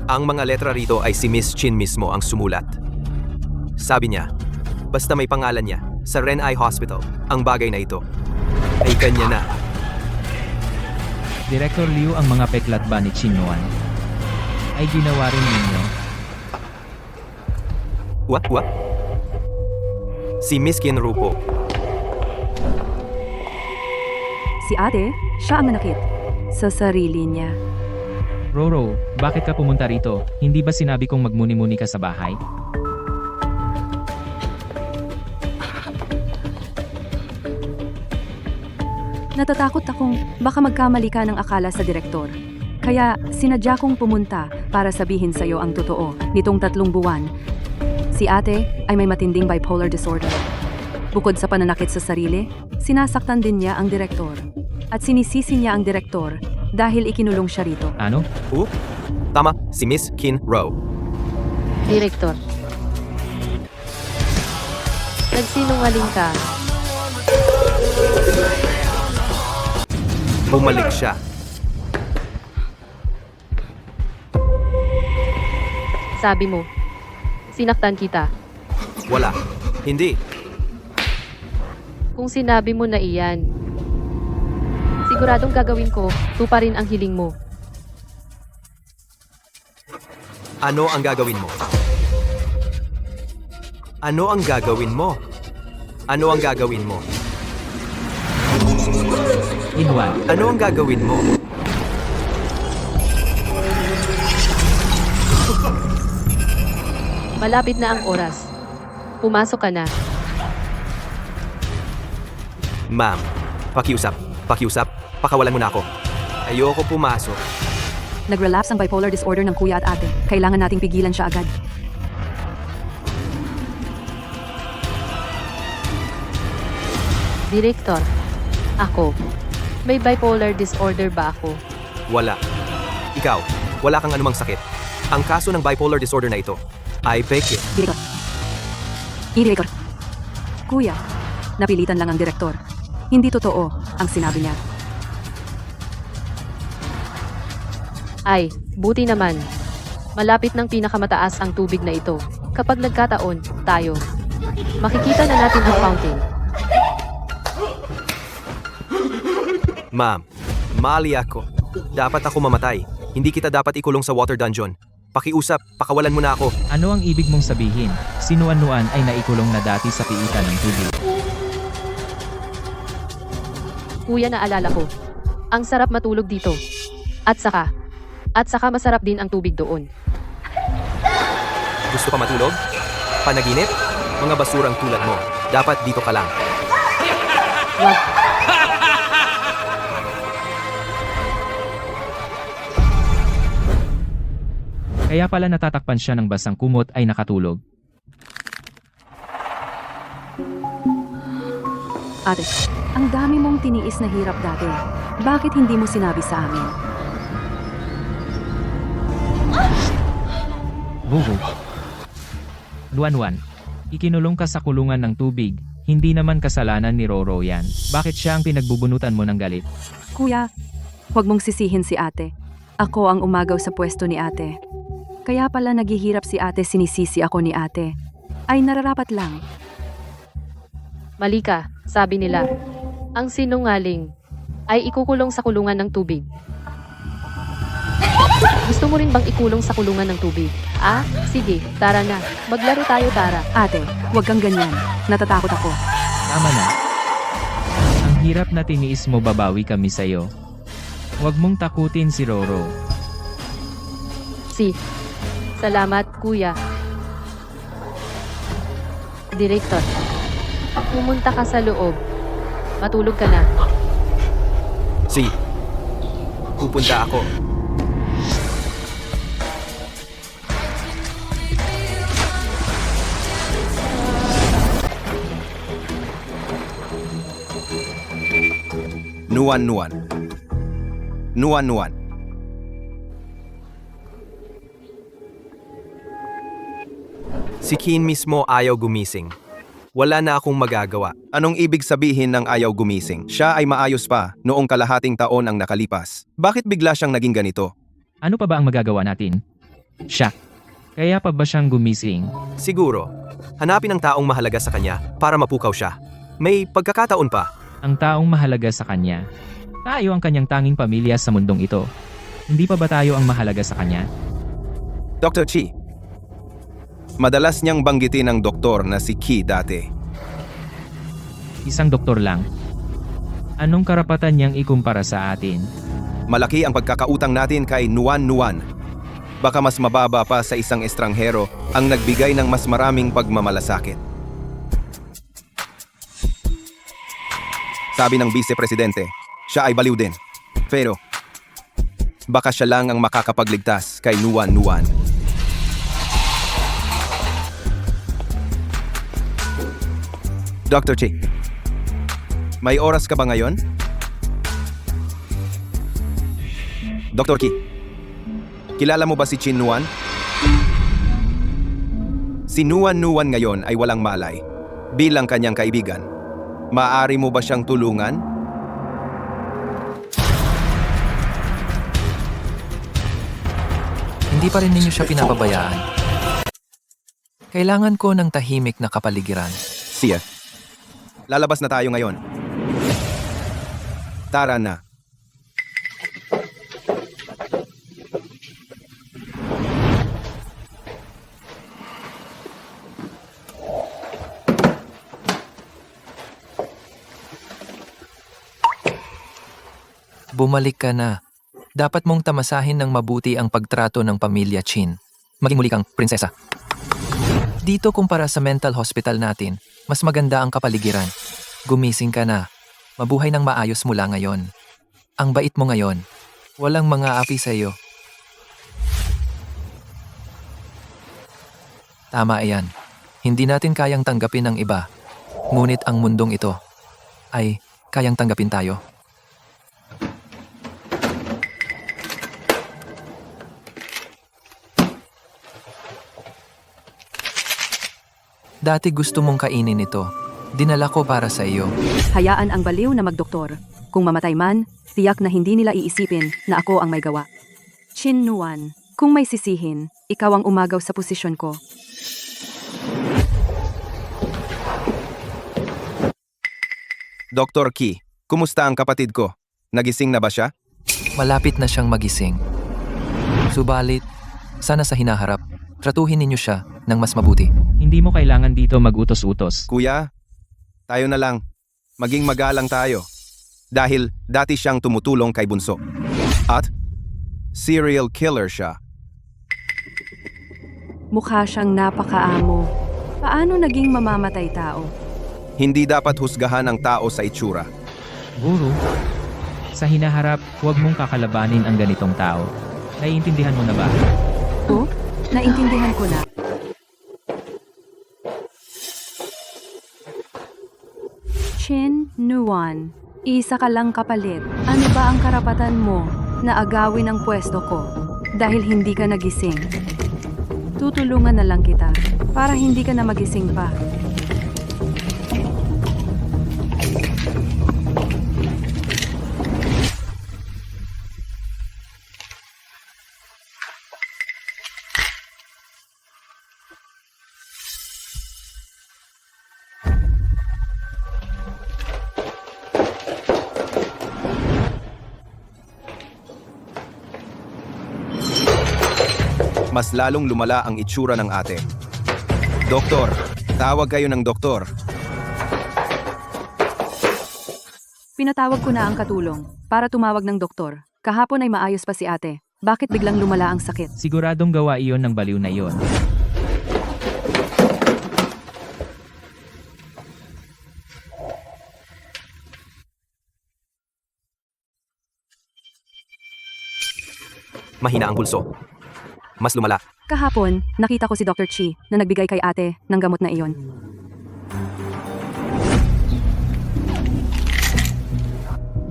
Ang mga letra rito ay si Miss Chin mismo ang sumulat. Sabi niya, basta may pangalan niya sa Renai Hospital, ang bagay na ito ay kanya na. Director Liu, ang mga peklat ba ni Chin Nuan ay ginawa rin ninyo? What? Si Miss Kinru po. Si ate, siya ang nanakit. Sa sarili niya. Roro, bakit ka pumunta rito? Hindi ba sinabi kong magmuni-muni ka sa bahay? Natatakot akong baka magkamali ka ng akala sa direktor. Kaya sinadya kong pumunta para sabihin sa'yo ang totoo. Nitong 3 buwan, si ate ay may matinding bipolar disorder. Bukod sa pananakit sa sarili, sinasaktan din niya ang direktor. At sinisisi niya ang direktor dahil ikinulong siya rito. Ano? Tama, si Miss Kin Rowe. Direktor. Nagsinungaling ka. Bumalik siya. Sabi mo, sinaktan kita. Wala. Hindi. Kung sinabi mo na iyan, siguradong gagawin ko, tuparin ang hiling mo. Ano ang gagawin mo? Ano ang gagawin mo? Ano ang gagawin mo? Inwan. Ano ang gagawin mo? Malapit na ang oras. Pumasok ka na. Ma'am, pakiusap. Pakiusap. Pakawalan mo na ako. Ayoko pumasok. Nag-relapse ang bipolar disorder ng kuya at ate. Kailangan nating pigilan siya agad. Direktor. Ako. May bipolar disorder ba ako? Wala. Ikaw, wala kang anumang sakit. Ang kaso ng bipolar disorder na ito ay peke. Direktor. Direktor. Kuya, napilitan lang ang direktor. Hindi totoo ang sinabi niya. Ay, buti naman. Malapit ng pinakamataas ang tubig na ito. Kapag nagkataon, tayo. Makikita na natin ang fountain. Ma'am, mali ako. Dapat ako mamatay. Hindi kita dapat ikulong sa water dungeon. Pakiusap, pakawalan mo na ako. Ano ang ibig mong sabihin? Si Nuan ay naikulong na dati sa piitan ng tubig. Kuya, naalala ko. Ang sarap matulog dito. At saka masarap din ang tubig doon. Gusto pa matulog? Panaginip? Mga basurang tulad mo. Dapat dito ka lang. Wag. Kaya pala natatakpan siya ng basang kumot ay nakatulog. Ate, ang dami mong tiniis na hirap dati. Bakit hindi mo sinabi sa amin? Buhu. Nuan, ikinulong ka sa kulungan ng tubig. Hindi naman kasalanan ni Roro yan. Bakit siya ang pinagbubunutan mo ng galit? Kuya, huwag mong sisihin si ate. Ako ang umagaw sa pwesto ni ate. Kaya pala naghihirap si ate, sinisisi ako ni ate. Ay nararapat lang. Mali ka, sabi nila. Ang sinungaling ay ikukulong sa kulungan ng tubig. Gusto mo rin bang ikulong sa kulungan ng tubig? Ah, sige, tara na. Maglaro tayo, Tara. Ate, huwag kang ganyan. Natatakot ako. Tama na. Ang hirap na tiniis mo, babawi kami sa'yo. Huwag mong takutin si Roro. Salamat, Kuya. Direktor. Pumunta ka sa loob. Matulog ka na. Pupunta ako. Nuan. Si Kin mismo ayaw gumising. Wala na akong magagawa. Anong ibig sabihin ng ayaw gumising? Siya ay maayos pa noong kalahating taon ang nakalipas. Bakit bigla siyang naging ganito? Ano pa ba ang magagawa natin? Siya. Kaya pa ba siyang gumising? Siguro, hanapin ang taong mahalaga sa kanya para mapukaw siya. May pagkakataon pa. Ang taong mahalaga sa kanya. Tayo ang kanyang tanging pamilya sa mundong ito. Hindi pa ba tayo ang mahalaga sa kanya? Dr. Chi. Madalas niyang banggitin ng doktor na si Ki dati. Isang doktor lang. Anong karapatan niyang ikumpara sa atin? Malaki ang pagkakautang natin kay Nuan. Baka mas mababa pa sa isang estranghero ang nagbigay ng mas maraming pagmamalasakit. Sabi ng vice-presidente, siya ay baliw din. Pero, baka siya lang ang makakapagligtas kay Nuan. Dr. Chi, may oras ka ba ngayon? Dr. Ki, kilala mo ba si Chin Nuan? Si Nuan ngayon ay walang malay. Bilang kanyang kaibigan, maaari mo ba siyang tulungan? Hindi pa rin ninyo siya pinapabayaan. Kailangan ko ng tahimik na kapaligiran. Siya. Lalabas na tayo ngayon. Tara na. Bumalik ka na. Dapat mong tamasahin ng mabuti ang pagtrato ng pamilya Chin. Maging muli kang prinsesa. Dito kumpara sa mental hospital natin, mas maganda ang kapaligiran. Gumising ka na. Mabuhay ng maayos mula ngayon. Ang bait mo ngayon. Walang mga api sa iyo. Tama iyan. Hindi natin kayang tanggapin ang iba. Ngunit ang mundong ito ay kayang tanggapin tayo. Dati gusto mong kainin ito. Dinala ko para sa iyo. Hayaan ang baliw na magdoktor. Kung mamatay man, tiyak na hindi nila iisipin na ako ang may gawa. Chin Nuan, kung may sisihin, ikaw ang umagaw sa posisyon ko. Dr. Ki, kumusta ang kapatid ko? Nagising na ba siya? Malapit na siyang magising. Subalit, sana sa hinaharap, tratuhin ninyo siya ng mas mabuti. Hindi mo kailangan dito mag-utos-utos. Kuya, tayo na lang. Maging magalang tayo. Dahil dati siyang tumutulong kay Bunso. At serial killer siya. Mukha siyang napakaamo. Paano naging mamamatay tao? Hindi dapat husgahan ang tao sa itsura. Guru, sa hinaharap, huwag mong kakalabanin ang ganitong tao. Naiintindihan mo na ba? Oh, naintindihan ko na. Chin Nuan, isa ka lang kapalit. Ano ba ang karapatan mo na agawin ang pwesto ko dahil hindi ka nagising? Tutulungan na lang kita para hindi ka na magising pa. Mas lalong lumala ang itsura ng ate. Doktor, tawag kayo ng doktor. Pinatawag ko na ang katulong para tumawag ng doktor. Kahapon ay maayos pa si ate. Bakit biglang lumala ang sakit? Siguradong gawa iyon ng baliw na iyon. Mahina ang pulso. Mas lumala. Kahapon, nakita ko si Dr. Chi na nagbigay kay ate ng gamot na iyon.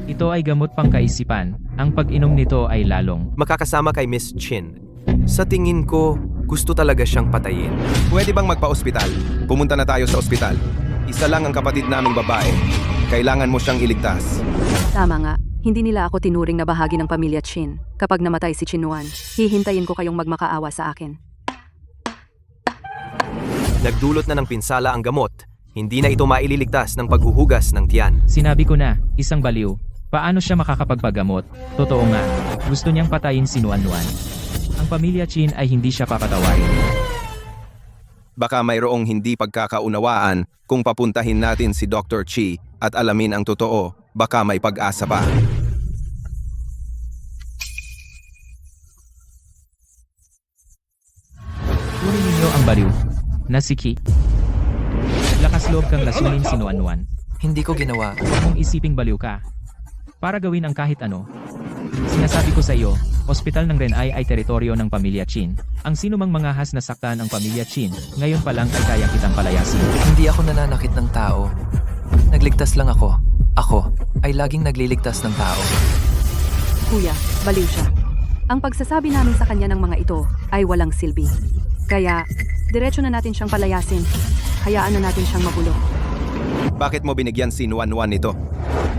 Ito ay gamot pang kaisipan. Ang pag-inom nito ay lalong. Makakasama kay Miss Chin. Sa tingin ko, gusto talaga siyang patayin. Pwede bang magpa-ospital? Pumunta na tayo sa ospital. Isa lang ang kapatid naming babae. Kailangan mo siyang iligtas. Tama nga, hindi nila ako tinuring na bahagi ng pamilya Chin. Kapag namatay si Chin Nuan, hihintayin ko kayong magmakaawa sa akin. Nagdulot na ng pinsala ang gamot. Hindi na ito maililigtas ng paghuhugas ng tiyan. Sinabi ko na, isang baliw. Paano siya makakapagpagamot? Totoo nga, gusto niyang patayin si Nuan. Ang pamilya Chin ay hindi siya papatawarin. Baka mayroong hindi pagkakaunawaan kung papuntahin natin si Dr. Chi at alamin ang totoo. Baka may pag-asa pa. Uri ninyo ang baliw. Na si Ki. Lakas loob kang lasunin si Nuan. Hindi ko ginawa. Huwag mong isiping baliw ka. Para gawin ang kahit ano. Sinasabi ko sa iyo, ospital ng Renai ay teritoryo ng pamilya Chin. Ang sino mang mangahas na saktan ang pamilya Chin, ngayon pa lang ay kaya kitang palayasin. Hindi ako nananakit ng tao. Nagligtas lang ako. Ako ay laging nagliligtas ng tao. Kuya, baliw siya. Ang pagsasabi namin sa kanya ng mga ito ay walang silbi. Kaya, diretso na natin siyang palayasin. Hayaan na natin siyang mabulok. Bakit mo binigyan si Nuan nito?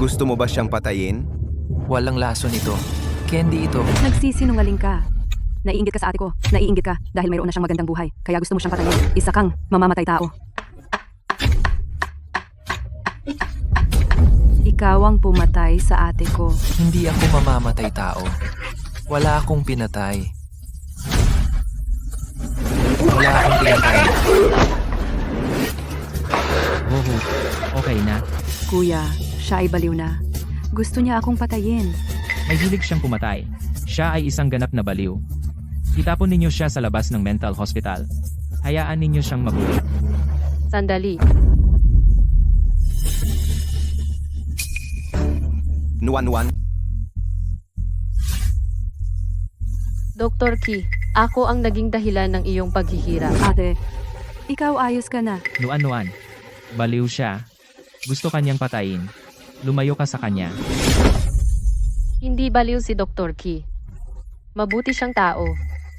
Gusto mo ba siyang patayin? Walang laso nito. Candy ito. Nagsisinungaling ka. Naiinggit ka sa ate ko. Naiinggit ka dahil mayroon na siyang magandang buhay. Kaya gusto mo siyang patayin. Isa kang mamamatay tao. Ikaw ang pumatay sa ate ko. Hindi ako mamamatay tao. Wala akong pinatay. Wala akong pinatay. Oh, okay na. Kuya, siya ay baliw na. Gusto niya akong patayin. May hilig siyang pumatay. Siya ay isang ganap na baliw. Itapon ninyo siya sa labas ng mental hospital. Hayaan ninyo siyang mabuhay. Sandali. Nuan. Dr. Ki, ako ang naging dahilan ng iyong paghihirap. Ate, ikaw ayos ka na. Nuan. Baliw siya. Gusto kanyang patayin. Lumayo ka sa kanya. Hindi baliw si Dr. Ki. Mabuti siyang tao.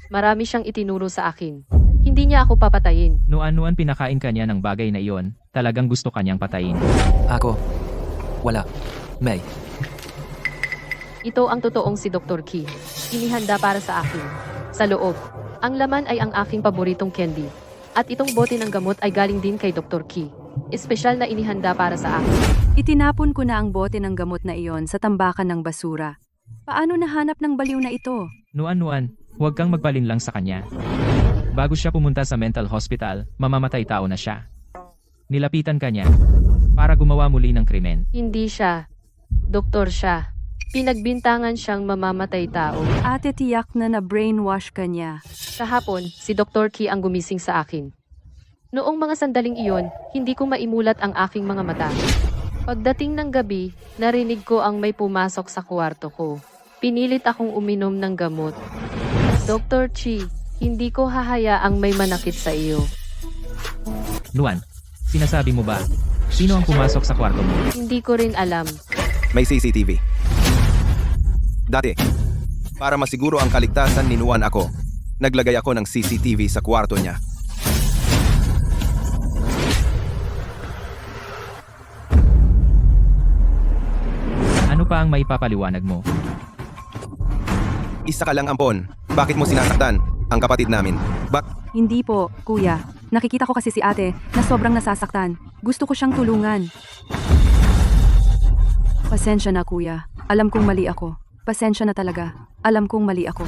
Marami siyang itinuro sa akin. Hindi niya ako papatayin. Nuan pinakain kanya ng bagay na iyon. Talagang gusto kanyang patayin. Ako. Wala. May. Ito ang totoong si Dr. Ki. Inihanda para sa akin. Sa loob. Ang laman ay ang aking paboritong candy. At itong bote ng gamot ay galing din kay Dr. Ki. Espesyal na inihanda para sa akin. Itinapon ko na ang bote ng gamot na iyon sa tambakan ng basura. Paano nahanap ng baliw na ito? Nuan, huwag kang magpalinlang sa kanya. Bago siya pumunta sa mental hospital, mamamatay tao na siya. Nilapitan kanya para gumawa muli ng krimen. Hindi siya. Doktor siya. Pinagbintangan siyang mamamatay tao. Ate, tiyak na brainwash ka niya. Kahapon, si Dr. Ki ang gumising sa akin. Noong mga sandaling iyon, hindi ko maimulat ang aking mga mata. Pagdating ng gabi, narinig ko ang may pumasok sa kwarto ko. Pinilit akong uminom ng gamot. Dr. Chi, hindi ko hahayaang may manakit sa iyo. Nuan, sinasabi mo ba? Sino ang pumasok sa kwarto mo? Hindi ko rin alam. May CCTV. Dati, para masiguro ang kaligtasan ni Nuan ako, naglagay ako ng CCTV sa kwarto niya. Ano pa ang maipapaliwanag mo? Isa ka lang ampon. Bakit mo sinasaktan ang kapatid namin? Hindi po, kuya. Nakikita ko kasi si ate na sobrang nasasaktan. Gusto ko siyang tulungan. Pasensya na, kuya. Alam kong mali ako. Pasensya na talaga. Alam kong mali ako.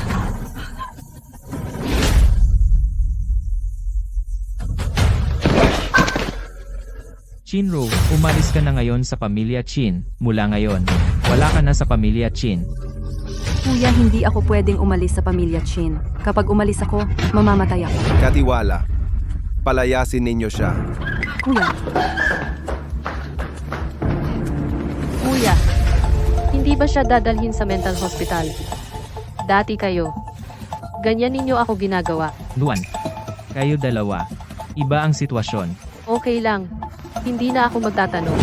Chinro, umalis ka na ngayon sa pamilya Chin. Mula ngayon, wala ka na sa pamilya Chin. Kuya, hindi ako pwedeng umalis sa pamilya Chin. Kapag umalis ako, mamamatay ako. Katiwala. Palayasin ninyo siya. Kuya, Kuya, hindi ba siya dadalhin sa mental hospital? Dati kayo. Ganyan ninyo ako ginagawa. Nuan, kayo dalawa. Iba ang sitwasyon. Okay lang. Hindi na ako magtatanong.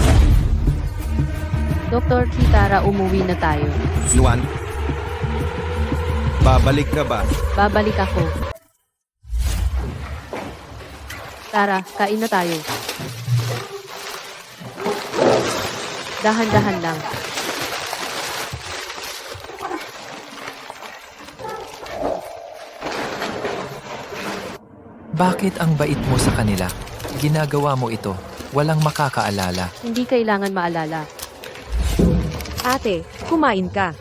Dr. Kitara, umuwi na tayo. Nuan? Babalik ka ba? Babalik ako. Tara, kain na tayo. Dahan-dahan lang. Bakit ang bait mo sa kanila? Ginagawa mo ito. Walang makakaalala. Hindi kailangan maalala. Ate, kumain ka.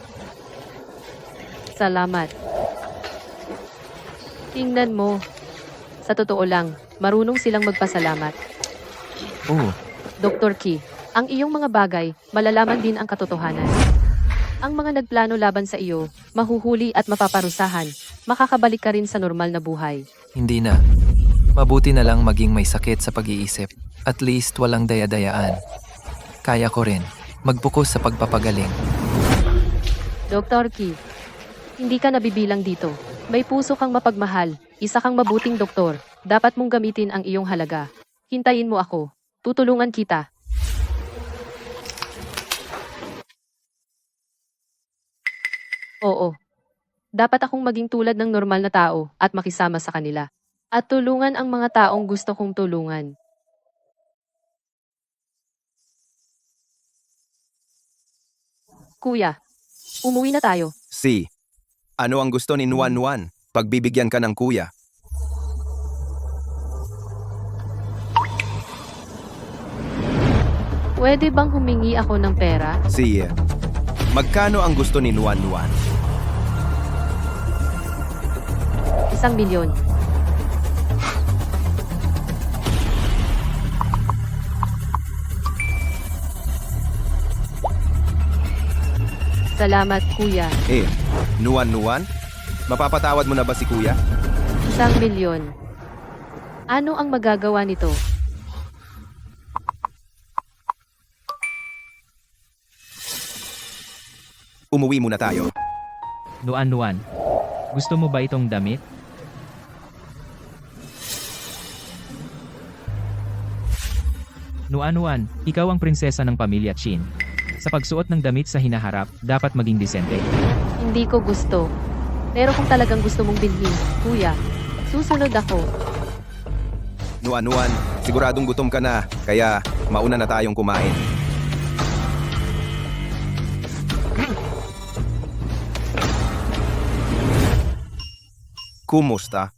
Salamat. Tingnan mo. Sa totoo lang, marunong silang magpasalamat. Oo. Dr. Ki, ang iyong mga bagay, malalaman din ang katotohanan. Ang mga nagplano laban sa iyo, mahuhuli at mapaparusahan, makakabalik ka rin sa normal na buhay. Hindi na. Mabuti na lang maging may sakit sa pag-iisip. At least walang daya-dayaan. Kaya ko rin. Magbukus sa pagpapagaling. Dr. Ki, hindi ka nabibilang dito. May puso kang mapagmahal, isa kang mabuting doktor. Dapat mong gamitin ang iyong halaga. Hintayin mo ako. Tutulungan kita. Oo. Dapat akong maging tulad ng normal na tao at makisama sa kanila. At tulungan ang mga taong gusto kong tulungan. Kuya, umuwi na tayo. Si, ano ang gusto ni Nuan Nuan? Pagbibigyan ka ng kuya. Pwede bang humingi ako ng pera? Si, magkano ang gusto ni Nuan Nuan? 1 milyon. Salamat, kuya. Nuan Nuan? Mapapatawad mo na ba si kuya? 1 milyon. Ano ang magagawa nito? Umuwi muna tayo. Nuan, gusto mo ba itong damit? Nuan, ikaw ang prinsesa ng pamilya Chin. Sa pagsuot ng damit sa hinaharap, dapat maging disente. Hindi ko gusto. Pero kung talagang gusto mong bilhin, kuya, susunod ako. Nuan Nuan, siguradong gutom ka na, kaya mauna na tayong kumain. Kumusta?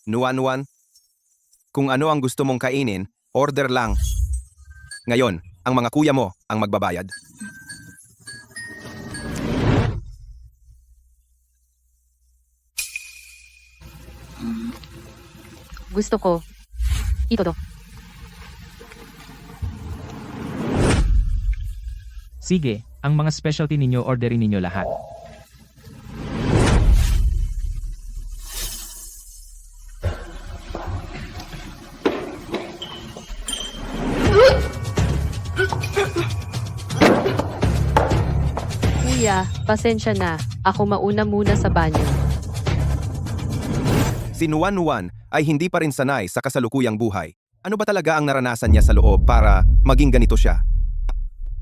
Nuan, kung ano ang gusto mong kainin, order lang. Ngayon, ang mga kuya mo ang magbabayad. Gusto ko. Ito to. Sige, ang mga specialty ninyo orderin ninyo lahat. Kuya, pasensya na. Ako mauna muna sa banyo. Si Nuan ay hindi pa rin sanay sa kasalukuyang buhay. Ano ba talaga ang naranasan niya sa loob para maging ganito siya?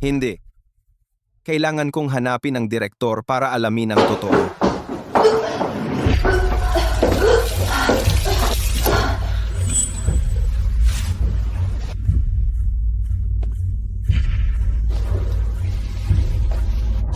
Hindi. Kailangan kong hanapin ang direktor para alamin ang totoo.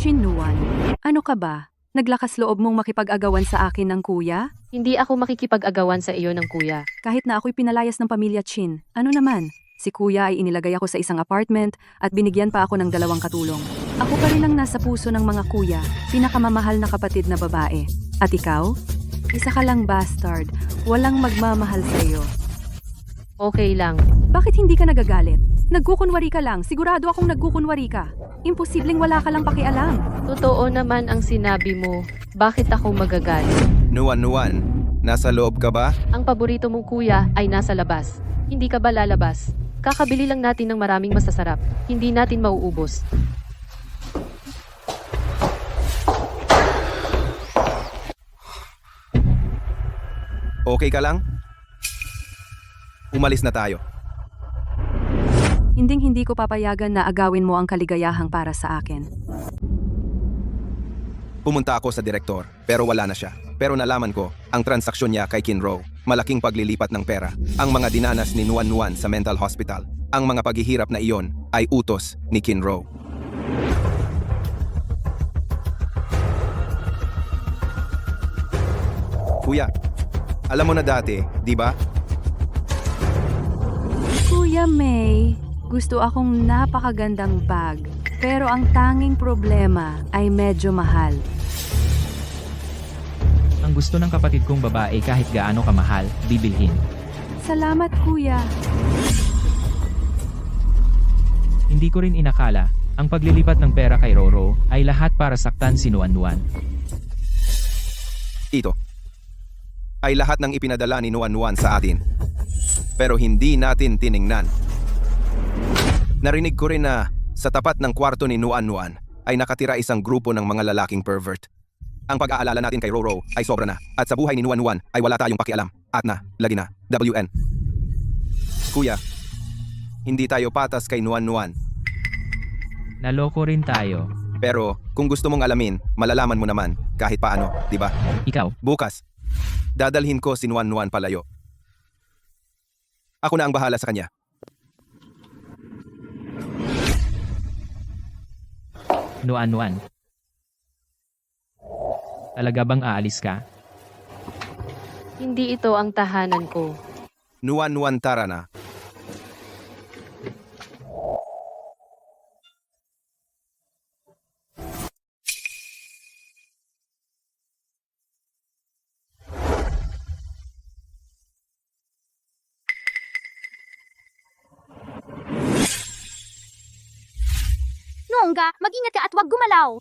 Chinuan, ano ka ba? Naglakas loob mong makipag-agawan sa akin ng kuya? Hindi ako makikipag-agawan sa iyo ng kuya. Kahit na ako'y pinalayas ng pamilya Chin, ano naman? Si kuya ay inilagay ako sa isang apartment at binigyan pa ako ng 2 katulong. Ako pa rin ang nasa puso ng mga kuya, pinakamamahal na kapatid na babae. At ikaw? Isa ka lang bastard, walang magmamahal sa iyo. Okay lang. Bakit hindi ka nagagalit? Nagkukunwari ka lang, sigurado akong nagkukunwari ka. Imposibleng wala ka lang pakialam. Totoo naman ang sinabi mo. Bakit ako magagalit? Nuan, nasa loob ka ba? Ang paborito mong kuya ay nasa labas. Hindi ka ba lalabas? Kakabili lang natin ng maraming masasarap. Hindi natin mauubos. Okay ka lang? Umalis na tayo. Hinding-hindi ko papayagan na agawin mo ang kaligayahang para sa akin. Pumunta ako sa direktor, pero wala na siya. Pero nalaman ko, ang transaksyon niya kay Kinro, malaking paglilipat ng pera. Ang mga dinanas ni Nuan sa mental hospital, ang mga paghihirap na iyon ay utos ni Kinro. Kuya, alam mo na dati, di ba? Kuya May, gusto akong napakagandang bag. Pero ang tanging problema ay medyo mahal. Ang gusto ng kapatid kong babae kahit gaano kamahal, bibilhin. Salamat kuya. Hindi ko rin inakala, ang paglilipat ng pera kay Roro ay lahat para saktan si Nuan. Ito ay lahat ng ipinadala ni Nuan sa atin. Pero hindi natin tiningnan. Narinig ko rin na sa tapat ng kwarto ni Nuan ay nakatira isang grupo ng mga lalaking pervert. Ang pag-aalala natin kay Roro ay sobra na at sa buhay ni Nuan ay wala tayong pakialam at na, lagi na, WN. Kuya, hindi tayo patas kay Nuan. Naloko rin tayo. Pero kung gusto mong alamin, malalaman mo naman kahit paano, di ba? Ikaw, Bukas, dadalhin ko si Nuan Nuan palayo. Ako na ang bahala sa kanya. Nuan. Talaga bang aalis ka? Hindi ito ang tahanan ko. Nuan Nuan, tara na. Noongga, mag-ingat ka at huwag gumalaw.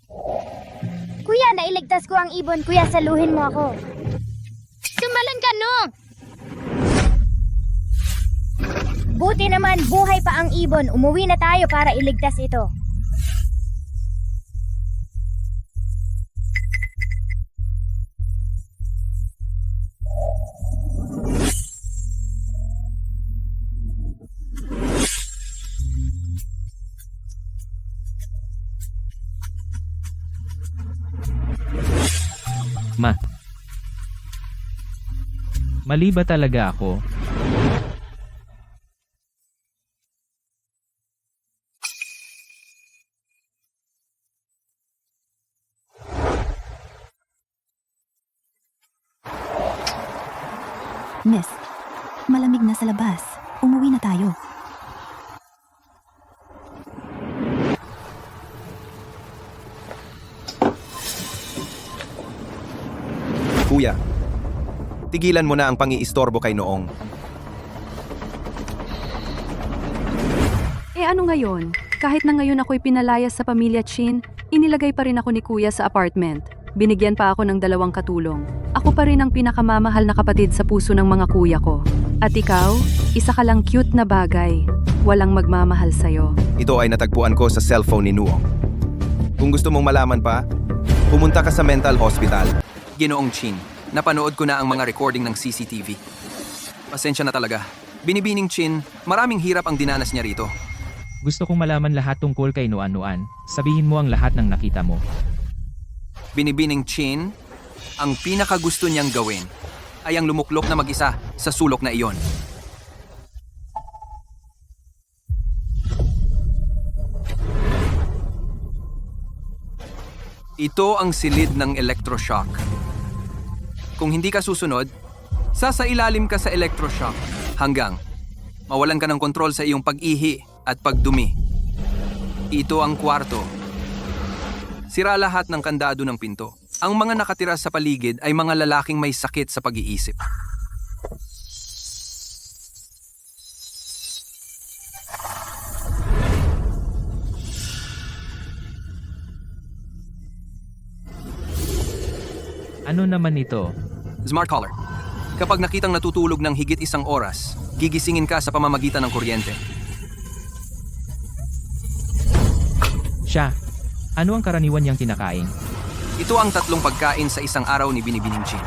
Kuya, nailigtas ko ang ibon. Kuya, saluhin mo ako. Sumalan ka, no? Buti naman, buhay pa ang ibon. Umuwi na tayo para iligtas ito. Mali ba talaga ako? Miss, malamig na sa labas. Umuwi na tayo. Kuya, tigilan mo na ang pangiistorbo kay Noong. Ano ngayon? Kahit na ngayon ako'y pinalayas sa pamilya Chin, inilagay pa rin ako ni Kuya sa apartment. Binigyan pa ako ng 2 katulong. Ako pa rin ang pinakamamahal na kapatid sa puso ng mga kuya ko. At ikaw, isa ka lang cute na bagay. Walang magmamahal sa'yo. Ito ay natagpuan ko sa cellphone ni Nuong. Kung gusto mong malaman pa, pumunta ka sa mental hospital. Ginoong Chin, napanood ko na ang mga recording ng CCTV. Pasensya na talaga. Binibining Chin, maraming hirap ang dinanas niya rito. Gusto kong malaman lahat tungkol kay Nuan. Sabihin mo ang lahat ng nakita mo. Binibining Chin, ang pinakagusto niyang gawin ay ang lumuklok na mag-isa sa sulok na iyon. Ito ang silid ng electroshock. Kung hindi ka susunod, sasailalim ka sa electroshock hanggang mawalan ka ng kontrol sa iyong pag-ihi at pagdumi. Ito ang kwarto. Sira lahat ng kandado ng pinto. Ang mga nakatira sa paligid ay mga lalaking may sakit sa pag-iisip. Ano naman ito? Smart collar. Kapag nakitang natutulog ng higit 1 oras, gigisingin ka sa pamamagitan ng kuryente. Siya. Ano ang karaniwan niyang kinakain? Ito ang 3 pagkain sa isang araw ni Binibining Chin.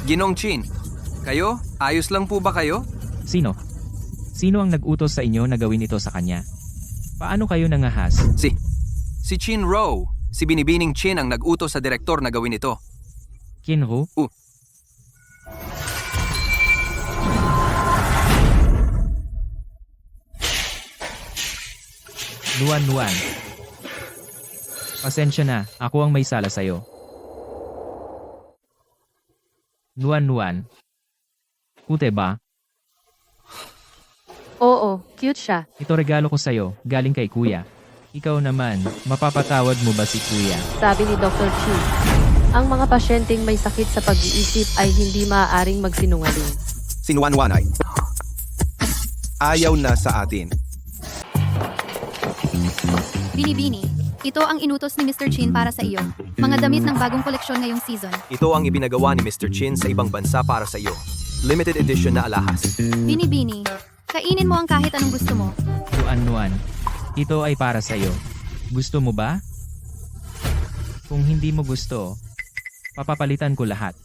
Ginong Chin, kayo? Ayos lang po ba kayo? Sino? Sino ang nag-utos sa inyo na gawin ito sa kanya? Paano kayo nangahas? Si Chin Rowe. Si Binibining Chin ang nag-utos sa direktor na gawin ito. Kinho? Nuan. Pasensya na, ako ang may sala sa'yo. Nuan. Kute ba? Oo, cute siya. Ito regalo ko sa'yo, galing kay Kuya. Ikaw naman, mapapatawad mo ba si Kuya? Sabi ni Dr. Chu, ang mga pasyenteng may sakit sa pag-iisip ay hindi maaaring magsinungaling. Si Nuan Nuan ay ayaw na sa atin. Binibini, ito ang inutos ni Mr. Chin para sa iyo. Mga damit ng bagong koleksyon ngayong season. Ito ang ibinagawa ni Mr. Chin sa ibang bansa para sa iyo. Limited edition na alahas. Binibini, kainin mo ang kahit anong gusto mo. Nuan. Ito ay para sa'yo. Gusto mo ba? Kung hindi mo gusto, papapalitan ko lahat.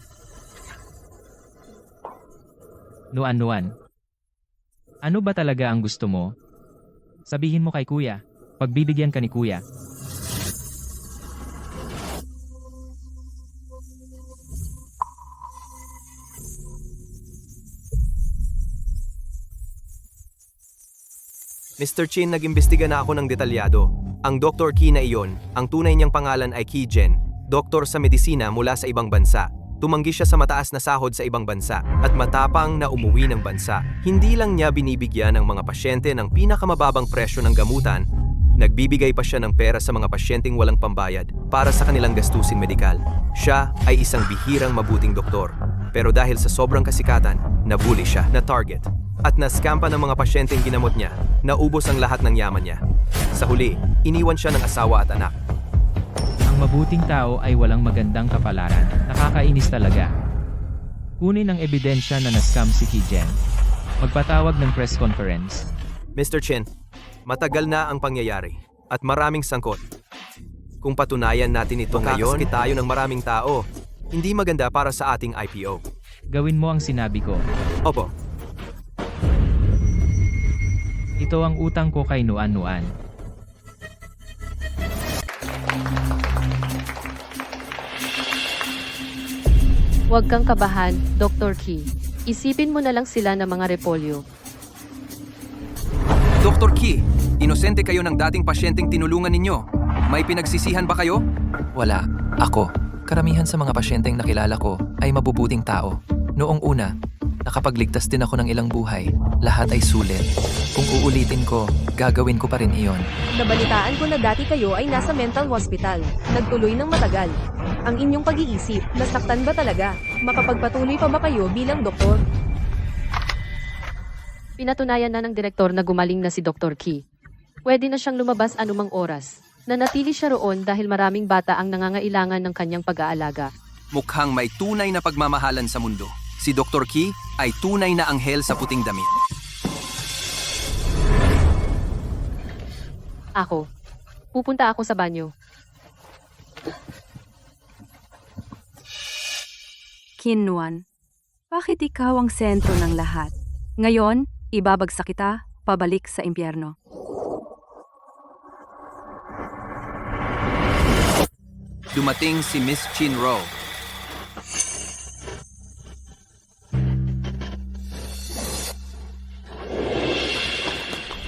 Nuan. Ano ba talaga ang gusto mo? Sabihin mo kay kuya. Pagbibigyan ka ni kuya. Mr. Chin, nag-imbestiga na ako ng detalyado. Ang Dr. Ki na iyon, ang tunay niyang pangalan ay Ki Jen, doktor sa medisina mula sa ibang bansa. Tumanggi siya sa mataas na sahod sa ibang bansa at matapang na umuwi ng bansa. Hindi lang niya binibigyan ang mga pasyente ng pinakamababang presyo ng gamutan, nagbibigay pa siya ng pera sa mga pasyenteng walang pambayad para sa kanilang gastusin medikal. Siya ay isang bihirang mabuting doktor. Pero dahil sa sobrang kasikatan, nabuli siya, na-target, at na-scam pa ng mga pasyenteng ginamot niya, naubos ang lahat ng yaman niya. Sa huli, iniwan siya ng asawa at anak. Ang mabuting tao ay walang magandang kapalaran. Nakakainis talaga. Kunin ang ebidensya na na-scam si Ki Jen. Magpatawag ng press conference. Mr. Chin, matagal na ang pangyayari at maraming sangkot. Kung patunayan natin ito ngayon, makakasakit tayo ng maraming tao. Hindi maganda para sa ating IPO. Gawin mo ang sinabi ko. Opo. Ito ang utang ko kay Nuan Nuan. Huwag kang kabahan, Dr. Ki. Isipin mo na lang sila ng mga repolyo. Dr. Ki, inosente kayo ng dating pasyenteng tinulungan ninyo. May pinagsisihan ba kayo? Wala. Ako. Karamihan sa mga pasyenteng nakilala ko ay mabubuting tao. Noong una, nakapagligtas din ako ng ilang buhay. Lahat ay sulit. Kung uulitin ko, gagawin ko pa rin iyon. Nabalitaan ko na dati kayo ay nasa mental hospital. Nagtuloy ng matagal. Ang inyong pag-iisip, nasaktan ba talaga? Makapagpatuloy pa ba kayo bilang doktor? Pinatunayan na ng direktor na gumaling na si Dr. Ki. Pwede na siyang lumabas anumang oras. Nanatili siya roon dahil maraming bata ang nangangailangan ng kanyang pag-aalaga. Mukhang may tunay na pagmamahalan sa mundo. Si Dr. Ki ay tunay na anghel sa puting damit. Ako. Pupunta ako sa banyo. Kinuan, bakit ikaw ang sentro ng lahat? Ngayon, ibabagsak kita, pabalik sa impyerno. Dumating si Miss Chin Ro.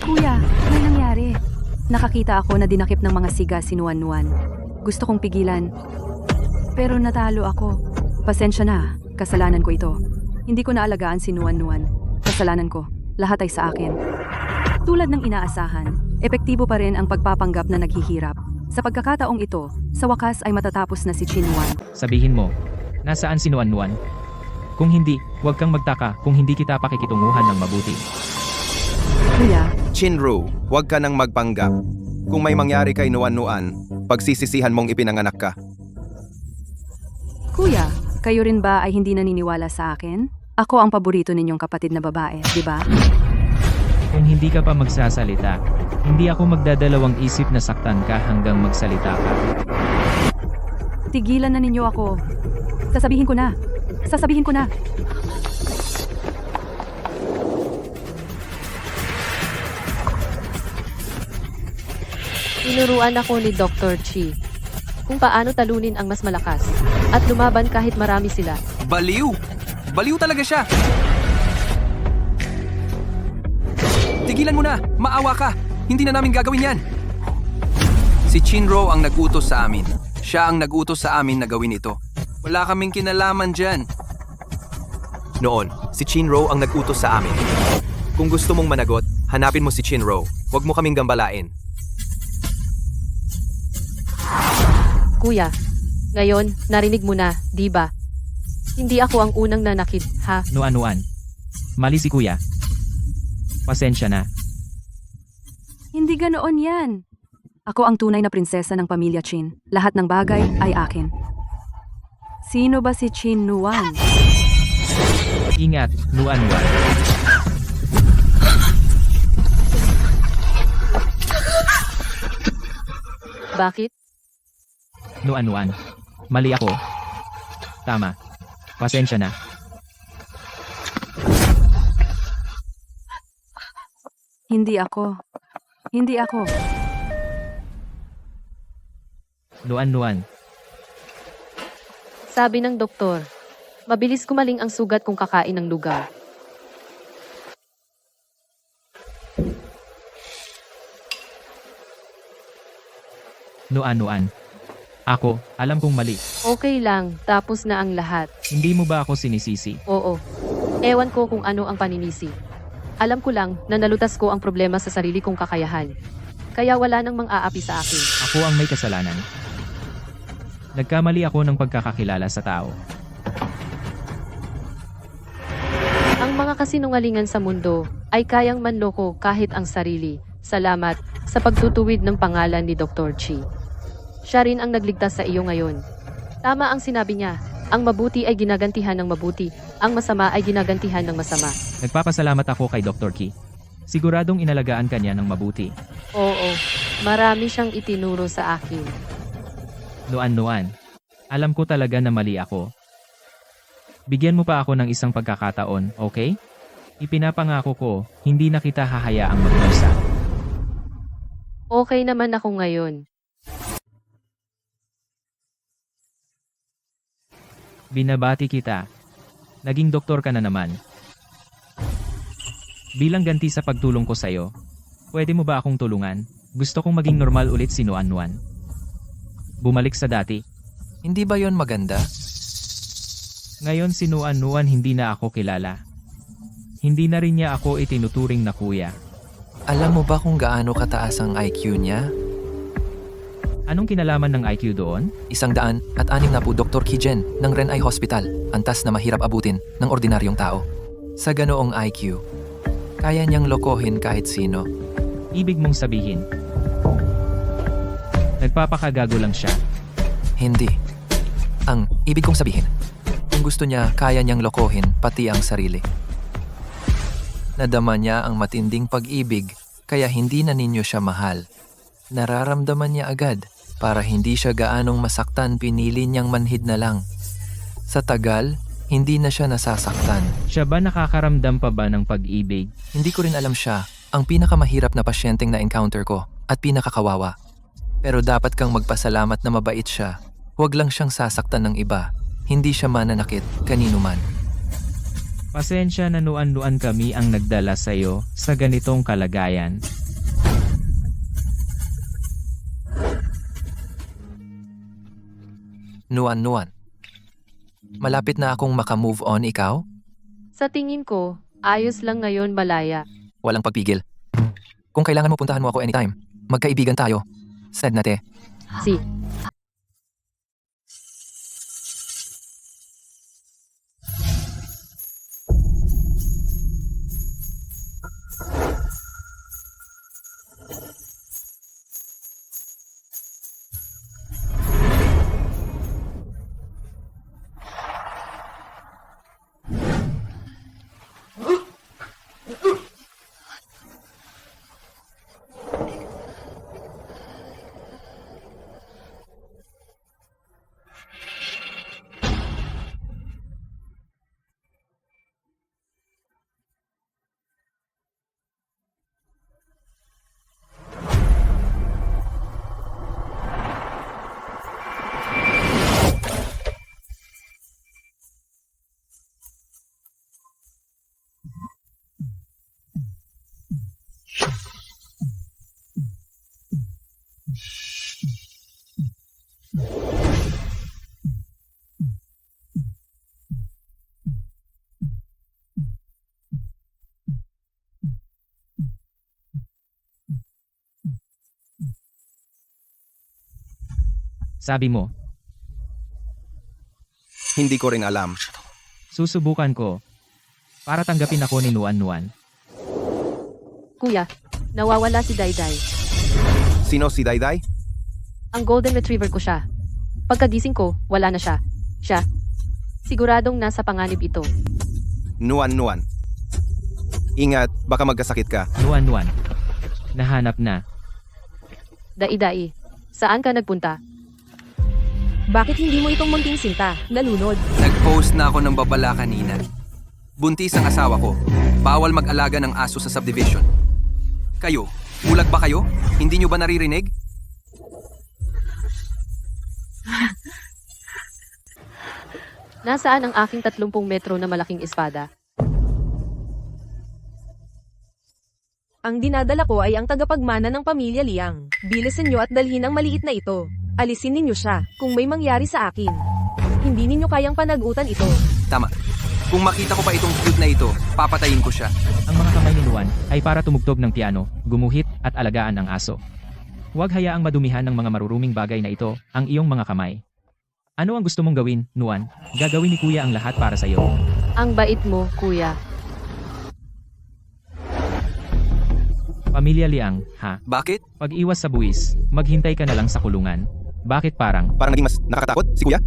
Kuya, may nangyari. Nakakita ako na dinakip ng mga siga si Nuan Nuan. Gusto kong pigilan. Pero natalo ako. Pasensya na, kasalanan ko ito. Hindi ko naalagaan si Nuan Nuan. Kasalanan ko, lahat ay sa akin. Tulad ng inaasahan, epektibo pa rin ang pagpapanggap na naghihirap. Sa pagkakataong ito, sa wakas ay matatapos na si Chin Nuan. Sabihin mo, nasaan si Nuan Nuan? Kung hindi, huwag kang magtaka kung hindi kita pakikitunguhan ng mabuti. Kuya, Chinru, huwag ka nang magpanggap. Kung may mangyari kay Nuan Nuan, pagsisisihan mong ipinanganak ka. Kuya, kayo rin ba ay hindi naniniwala sa akin? Ako ang paborito ninyong kapatid na babae, di ba? Kung hindi ka pa magsasalita, hindi ako magdadalawang isip na saktan ka hanggang magsalita ka. Tigilan na ninyo ako. Sasabihin ko na. Sasabihin ko na. Tinuruan ako ni Dr. Chi kung paano talunin ang mas malakas at lumaban kahit marami sila. Baliw! Baliw talaga siya! Tigilan mo na! Maawa ka! Hindi na namin gagawin yan! Si Chinro ang nag-utos sa amin. Siya ang nag-utos sa amin na gawin ito. Wala kaming kinalaman dyan. Noon, si Chinro ang nag-utos sa amin. Kung gusto mong managot, hanapin mo si Chinro. Huwag mo kaming gambalain. Kuya, ngayon, narinig mo na, di ba? Hindi ako ang unang nanakit, ha? Nuan Nuan. Mali si kuya. Pasensya na. Hindi ganoon yan. Ako ang tunay na prinsesa ng pamilya Chin. Lahat ng bagay ay akin. Sino ba si Chin Nuan? Ingat, Nuan Nuan. Bakit? Nuan Nuan. Mali ako. Tama. Pasensya na. Hindi ako. Hindi ako. Nuan-nuan. Sabi ng doktor, mabilis kumaling ang sugat kung kakain ng lugaw. Nuan-nuan. Ako, alam kong mali. Okay lang, tapos na ang lahat. Hindi mo ba ako sinisisi? Oo. Ewan ko kung ano ang paninisi. Alam ko lang na nalutas ko ang problema sa sarili kong kakayahan. Kaya wala nang mang-aapi sa akin. Ako ang may kasalanan. Nagkamali ako ng pagkakakilala sa tao. Ang mga kasinungalingan sa mundo ay kayang manloko kahit ang sarili. Salamat sa pagtutuwid ng pangalan ni Dr. Chi. Siya rin ang nagligtas sa iyo ngayon. Tama ang sinabi niya, ang mabuti ay ginagantihan ng mabuti, ang masama ay ginagantihan ng masama. Nagpapasalamat ako kay Dr. Ki. Siguradong inalagaan kanya ng mabuti. Oo, marami siyang itinuro sa akin. Nuan-nuan. Alam ko talaga na mali ako. Bigyan mo pa ako ng isang pagkakataon, okay? Ipinapangako ko, hindi na kita hahayaang magdusa. Okay naman ako ngayon. Binabati kita. Naging doktor ka na naman. Bilang ganti sa pagtulong ko sa'yo, pwede mo ba akong tulungan? Gusto kong maging normal ulit si Nuan-nuan. Bumalik sa dati. Hindi ba yon maganda? Ngayon si Nuan-nuan hindi na ako kilala. Hindi na rin niya ako itinuturing na kuya. Alam mo ba kung gaano kataas ang IQ niya? Anong kinalaman ng IQ doon? 160 Dr. Kijen ng Renai Hospital, antas na mahirap abutin ng ordinaryong tao. Sa ganoong IQ, kaya niyang lokohin kahit sino. Ibig mong sabihin, nagpapakagago lang siya. Hindi. Ang ibig kong sabihin, kung gusto niya, kaya niyang lokohin pati ang sarili. Nadama niya ang matinding pag-ibig, kaya hindi na ninyo siya mahal. Nararamdaman niya agad. Para hindi siya gaanong masaktan, pinili niyang manhid na lang. Sa tagal, hindi na siya nasasaktan. Siya ba nakakaramdam pa ba ng pag-ibig? Hindi ko rin alam siya, ang pinakamahirap na pasyenteng na-encounter ko at pinakakawawa. Pero dapat kang magpasalamat na mabait siya. Huwag lang siyang sasaktan ng iba. Hindi siya mananakit kanino man. Pasensya na Nuan-nuan kami ang nagdala sa'yo sa ganitong kalagayan. Nuan-nuan. Malapit na akong makamove on, ikaw? Sa tingin ko, ayos lang ngayon malaya. Walang pagpigil. Kung kailangan mo, puntahan mo ako anytime. Magkaibigan tayo. Sad na te. Si. Sabi mo, Hindi ko rin alam. susubukan ko. Para tanggapin ako ni Nuan-nuan. Kuya, nawawala si Dayday. Sino si Dayday? Ang golden retriever ko siya. Pagkagising ko, wala na siya. Siya. Siguradong nasa panganib ito. Nuan-nuan. Ingat, baka magkasakit ka. Nuan-nuan. Nahanap na. Dai-dai. Saan ka nagpunta? Bakit hindi mo itong munting sinta? Nalunod. Nag-post na ako ng babala kanina. Buntis ang asawa ko. Bawal mag-alaga ng aso sa subdivision. Kayo, bulag ba kayo? Hindi nyo ba naririnig? Nasaan ang aking 30 metro na malaking espada? Ang dinadala ko ay ang tagapagmana ng pamilya Liang. Bilisan nyo at dalhin ang maliit na ito. Alisin ninyo siya kung may mangyari sa akin. Hindi ninyo kayang panagutan ito. Tama. Kung makita ko pa itong cute na ito, papatayin ko siya. Ang mga kamay ni Nuan ay para tumugtog ng piano, gumuhit at alagaan ang aso. Huwag hayaang madumihan ng mga maruruming bagay na ito ang iyong mga kamay. Ano ang gusto mong gawin, Nuan? Gagawin ni Kuya ang lahat para sa iyo. Ang bait mo, kuya. Pamilya Liang, ha? Bakit? Pag-iwas sa buwis, maghintay ka na lang sa kulungan. Bakit parang? Parang naging mas nakakatakot, si kuya?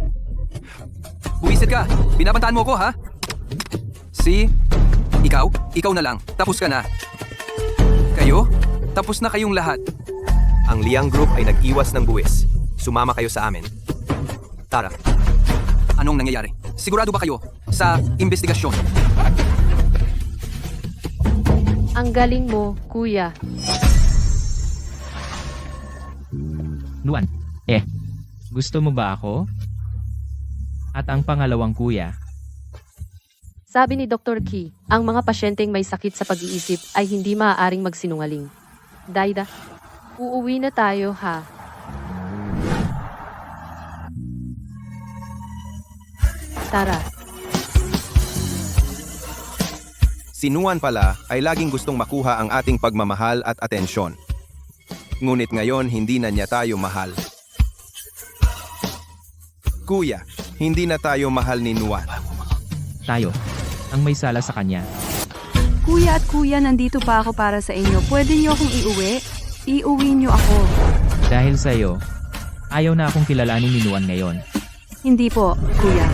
Buwisit ka! Binabantaan mo ko, ha? Ikaw na lang. Tapos ka na. Kayo? Tapos na kayong lahat. Ang Liang Group ay nag-iwas ng buwis. Sumama kayo sa amin. Tara. Anong nangyayari? Sigurado ba kayo sa investigasyon? Ang galing mo, kuya. Nuan, gusto mo ba ako? At ang pangalawang kuya, Sabi ni Dr. Key, ang mga pasyenteng may sakit sa pag-iisip ay hindi maaaring magsinungaling. Daida, uuwi na tayo ha. Tara. Si Nuan pala ay laging gustong makuha ang ating pagmamahal at atensyon. Ngunit ngayon hindi na niya tayo mahal. Kuya, hindi na tayo mahal ni Nuan. tayo ang may sala sa kanya. Kuya at kuya, nandito pa ako para sa inyo. Pwede niyo akong iuwi? Iuwi niyo ako. Dahil sa iyo, ayaw na akong kilalanin ni Nuan ngayon. Hindi po, kuya.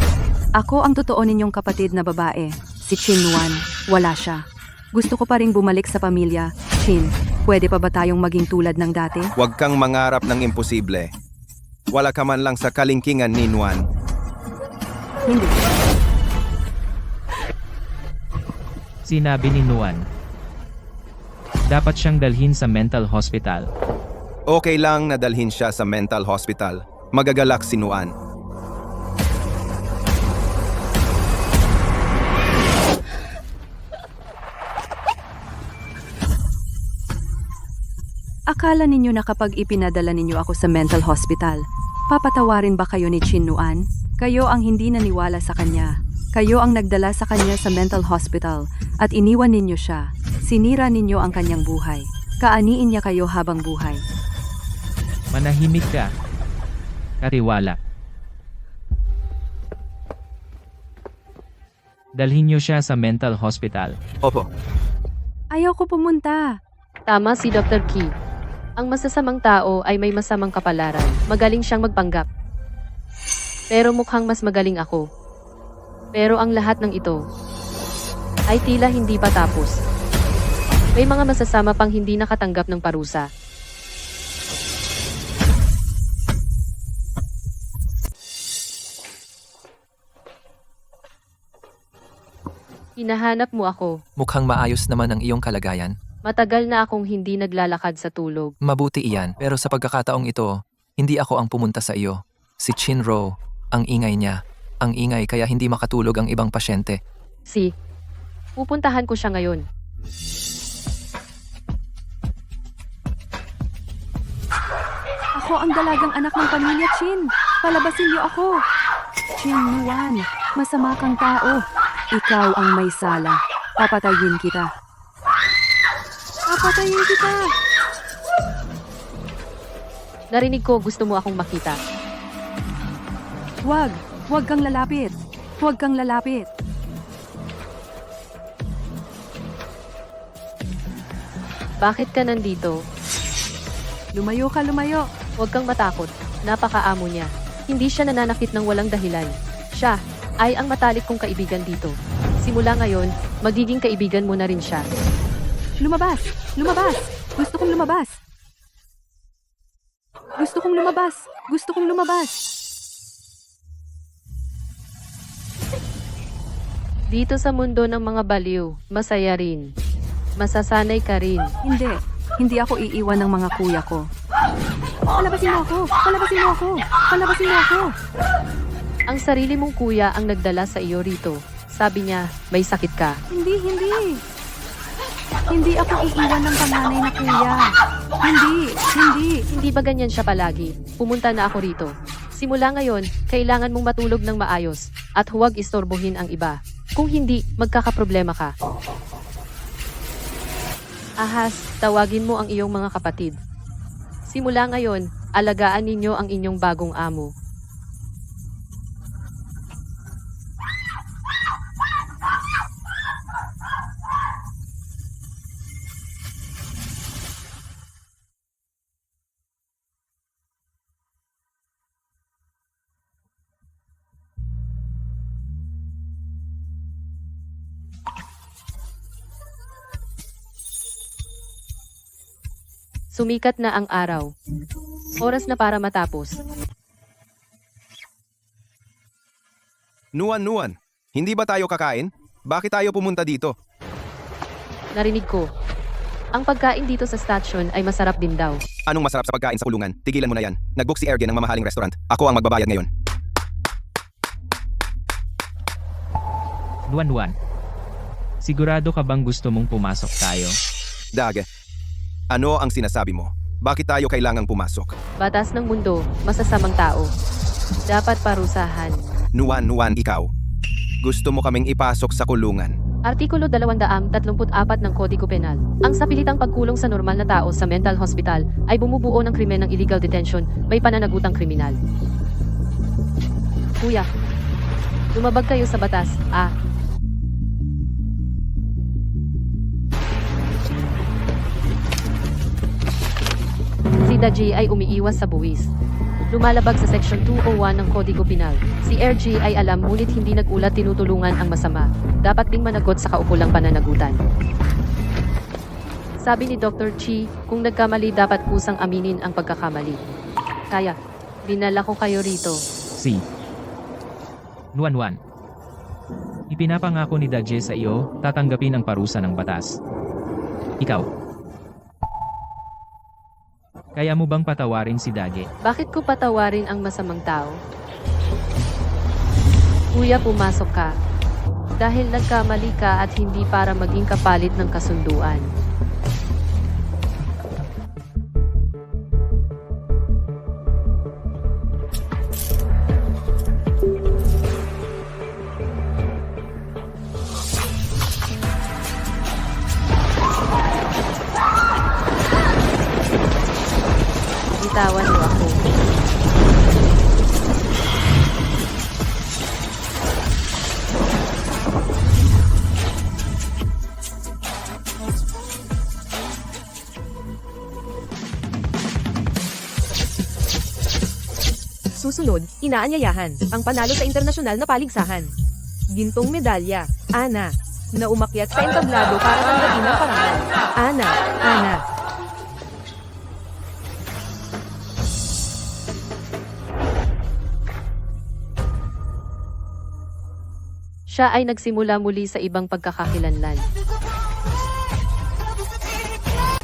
Ako ang totoo ninyong kapatid na babae. Si Chin Nuan. Wala siya. Gusto ko pa ring bumalik sa pamilya. Chin, pwede pa ba tayong maging tulad ng dati? Huwag kang mangarap ng imposible. Wala ka man lang sa kalingkingan ni Nuan. Hindi. Sinabi ni Nuan, dapat siyang dalhin sa mental hospital. Okay lang na dalhin siya sa mental hospital. Magagalak si Nuan. Akala ninyo na kapag ipinadala ninyo ako sa mental hospital, papatawarin ba kayo ni Chin Nuan? Kayo ang hindi naniwala sa kanya. Kayo ang nagdala sa kanya sa mental hospital at iniwan ninyo siya. Sinira ninyo ang kanyang buhay. Kaaniin niya kayo habang buhay. Manahimik ka. Katiwala. Dalhin niyo siya sa mental hospital. Opo. Ayaw ko pumunta. Tama si Dr. Key. Ang masasamang tao ay may masamang kapalaran. Magaling siyang magpanggap. Pero mukhang mas magaling ako. Pero ang lahat ng ito ay tila hindi pa tapos. May mga masasama pang hindi nakatanggap ng parusa. Hinahanap mo ako. Mukhang maayos naman ang iyong kalagayan. Matagal na akong hindi naglalakad sa tulog. Mabuti iyan, pero sa pagkakataong ito, hindi ako ang pumunta sa iyo. Si Chin Ro, ang ingay niya. Ang ingay kaya hindi makatulog ang ibang pasyente. Pupuntahan ko siya ngayon. Ako ang dalagang anak ng pamilya Chin. Palabasin niyo ako. Chin Nuan, masama kang tao. Ikaw ang may sala. Papatayin kita. Papatayin kita. Narinig ko gusto mo akong makita. Huwag kang lalapit. Huwag kang lalapit. Bakit ka nandito? Lumayo ka, lumayo. Huwag kang matakot. Napakaamo niya. Hindi siya nananakit ng walang dahilan. Siya ay ang matalik kong kaibigan dito. Simula ngayon, magiging kaibigan mo na rin siya. Lumabas! Lumabas! Gusto kong lumabas! Gusto kong lumabas! Gusto kong lumabas! Dito sa mundo ng mga baliw, masaya rin. Masasanay ka rin. Hindi. Hindi ako iiwan ng mga kuya ko. Palabasin mo ako! Palabasin mo ako! Palabasin mo ako! Ang sarili mong kuya ang nagdala sa iyo rito. Sabi niya, may sakit ka. Hindi. Hindi ako iiwan ng panganay na kuya. Hindi. Hindi ba ganyan siya palagi? Pumunta na ako rito. Simula ngayon, kailangan mong matulog ng maayos at huwag istorbohin ang iba. Kung hindi, magkakaproblema ka. Ahas, tawagin mo ang iyong mga kapatid. Simula ngayon, alagaan ninyo ang inyong bagong amo. Sumikat na ang araw. Oras na para matapos. Nuan, hindi ba tayo kakain? Bakit tayo pumunta dito? Narinig ko. Ang pagkain dito sa station ay masarap din daw. Anong masarap sa pagkain sa kulungan? Tigilan mo na yan. Nag-book si Ergen ng mamahaling restaurant. Ako ang magbabayad ngayon. Nuan. Sigurado ka bang gusto mong pumasok tayo? Dage. Ano ang sinasabi mo? Bakit tayo kailangang pumasok? Batas ng mundo, masasamang tao. Dapat parusahan. Nuan, ikaw. Gusto mo kaming ipasok sa kulungan. Artikulo 234 ng Kodigo Penal. Ang sapilitang pagkulong sa normal na tao sa mental hospital ay bumubuo ng krimen ng illegal detention, may pananagutang kriminal. Kuya, lumabag kayo sa batas, Si Daji ay umiiwas sa buwis. Lumalabag sa Section 201 ng Kodigo Penal. Si RG ay alam ngunit hindi nagulat tinutulungan ang masama. Dapat ding managot sa kaukulang pananagutan. Sabi ni Dr. Chi, kung nagkamali dapat kusang aminin ang pagkakamali. Kaya, dinala ko kayo rito. Si Nuan. Ipinapangako ni Daje sa iyo, tatanggapin ang parusa ng batas. Ikaw. Kaya mo bang patawarin si Dage? Bakit ko patawarin ang masamang tao? Kuya, pumasok ka. Dahil nagkamali ka at hindi para maging kapalit ng kasunduan. Bitawan mo ako. Susunod, inaanyayahan ang panalo sa internasyonal na paligsahan. Gintong medalya, Ana, na umakyat sa entablado para tanggapin ang parangal. Ana. Siya ay nagsimula muli sa ibang pagkakakilanlan.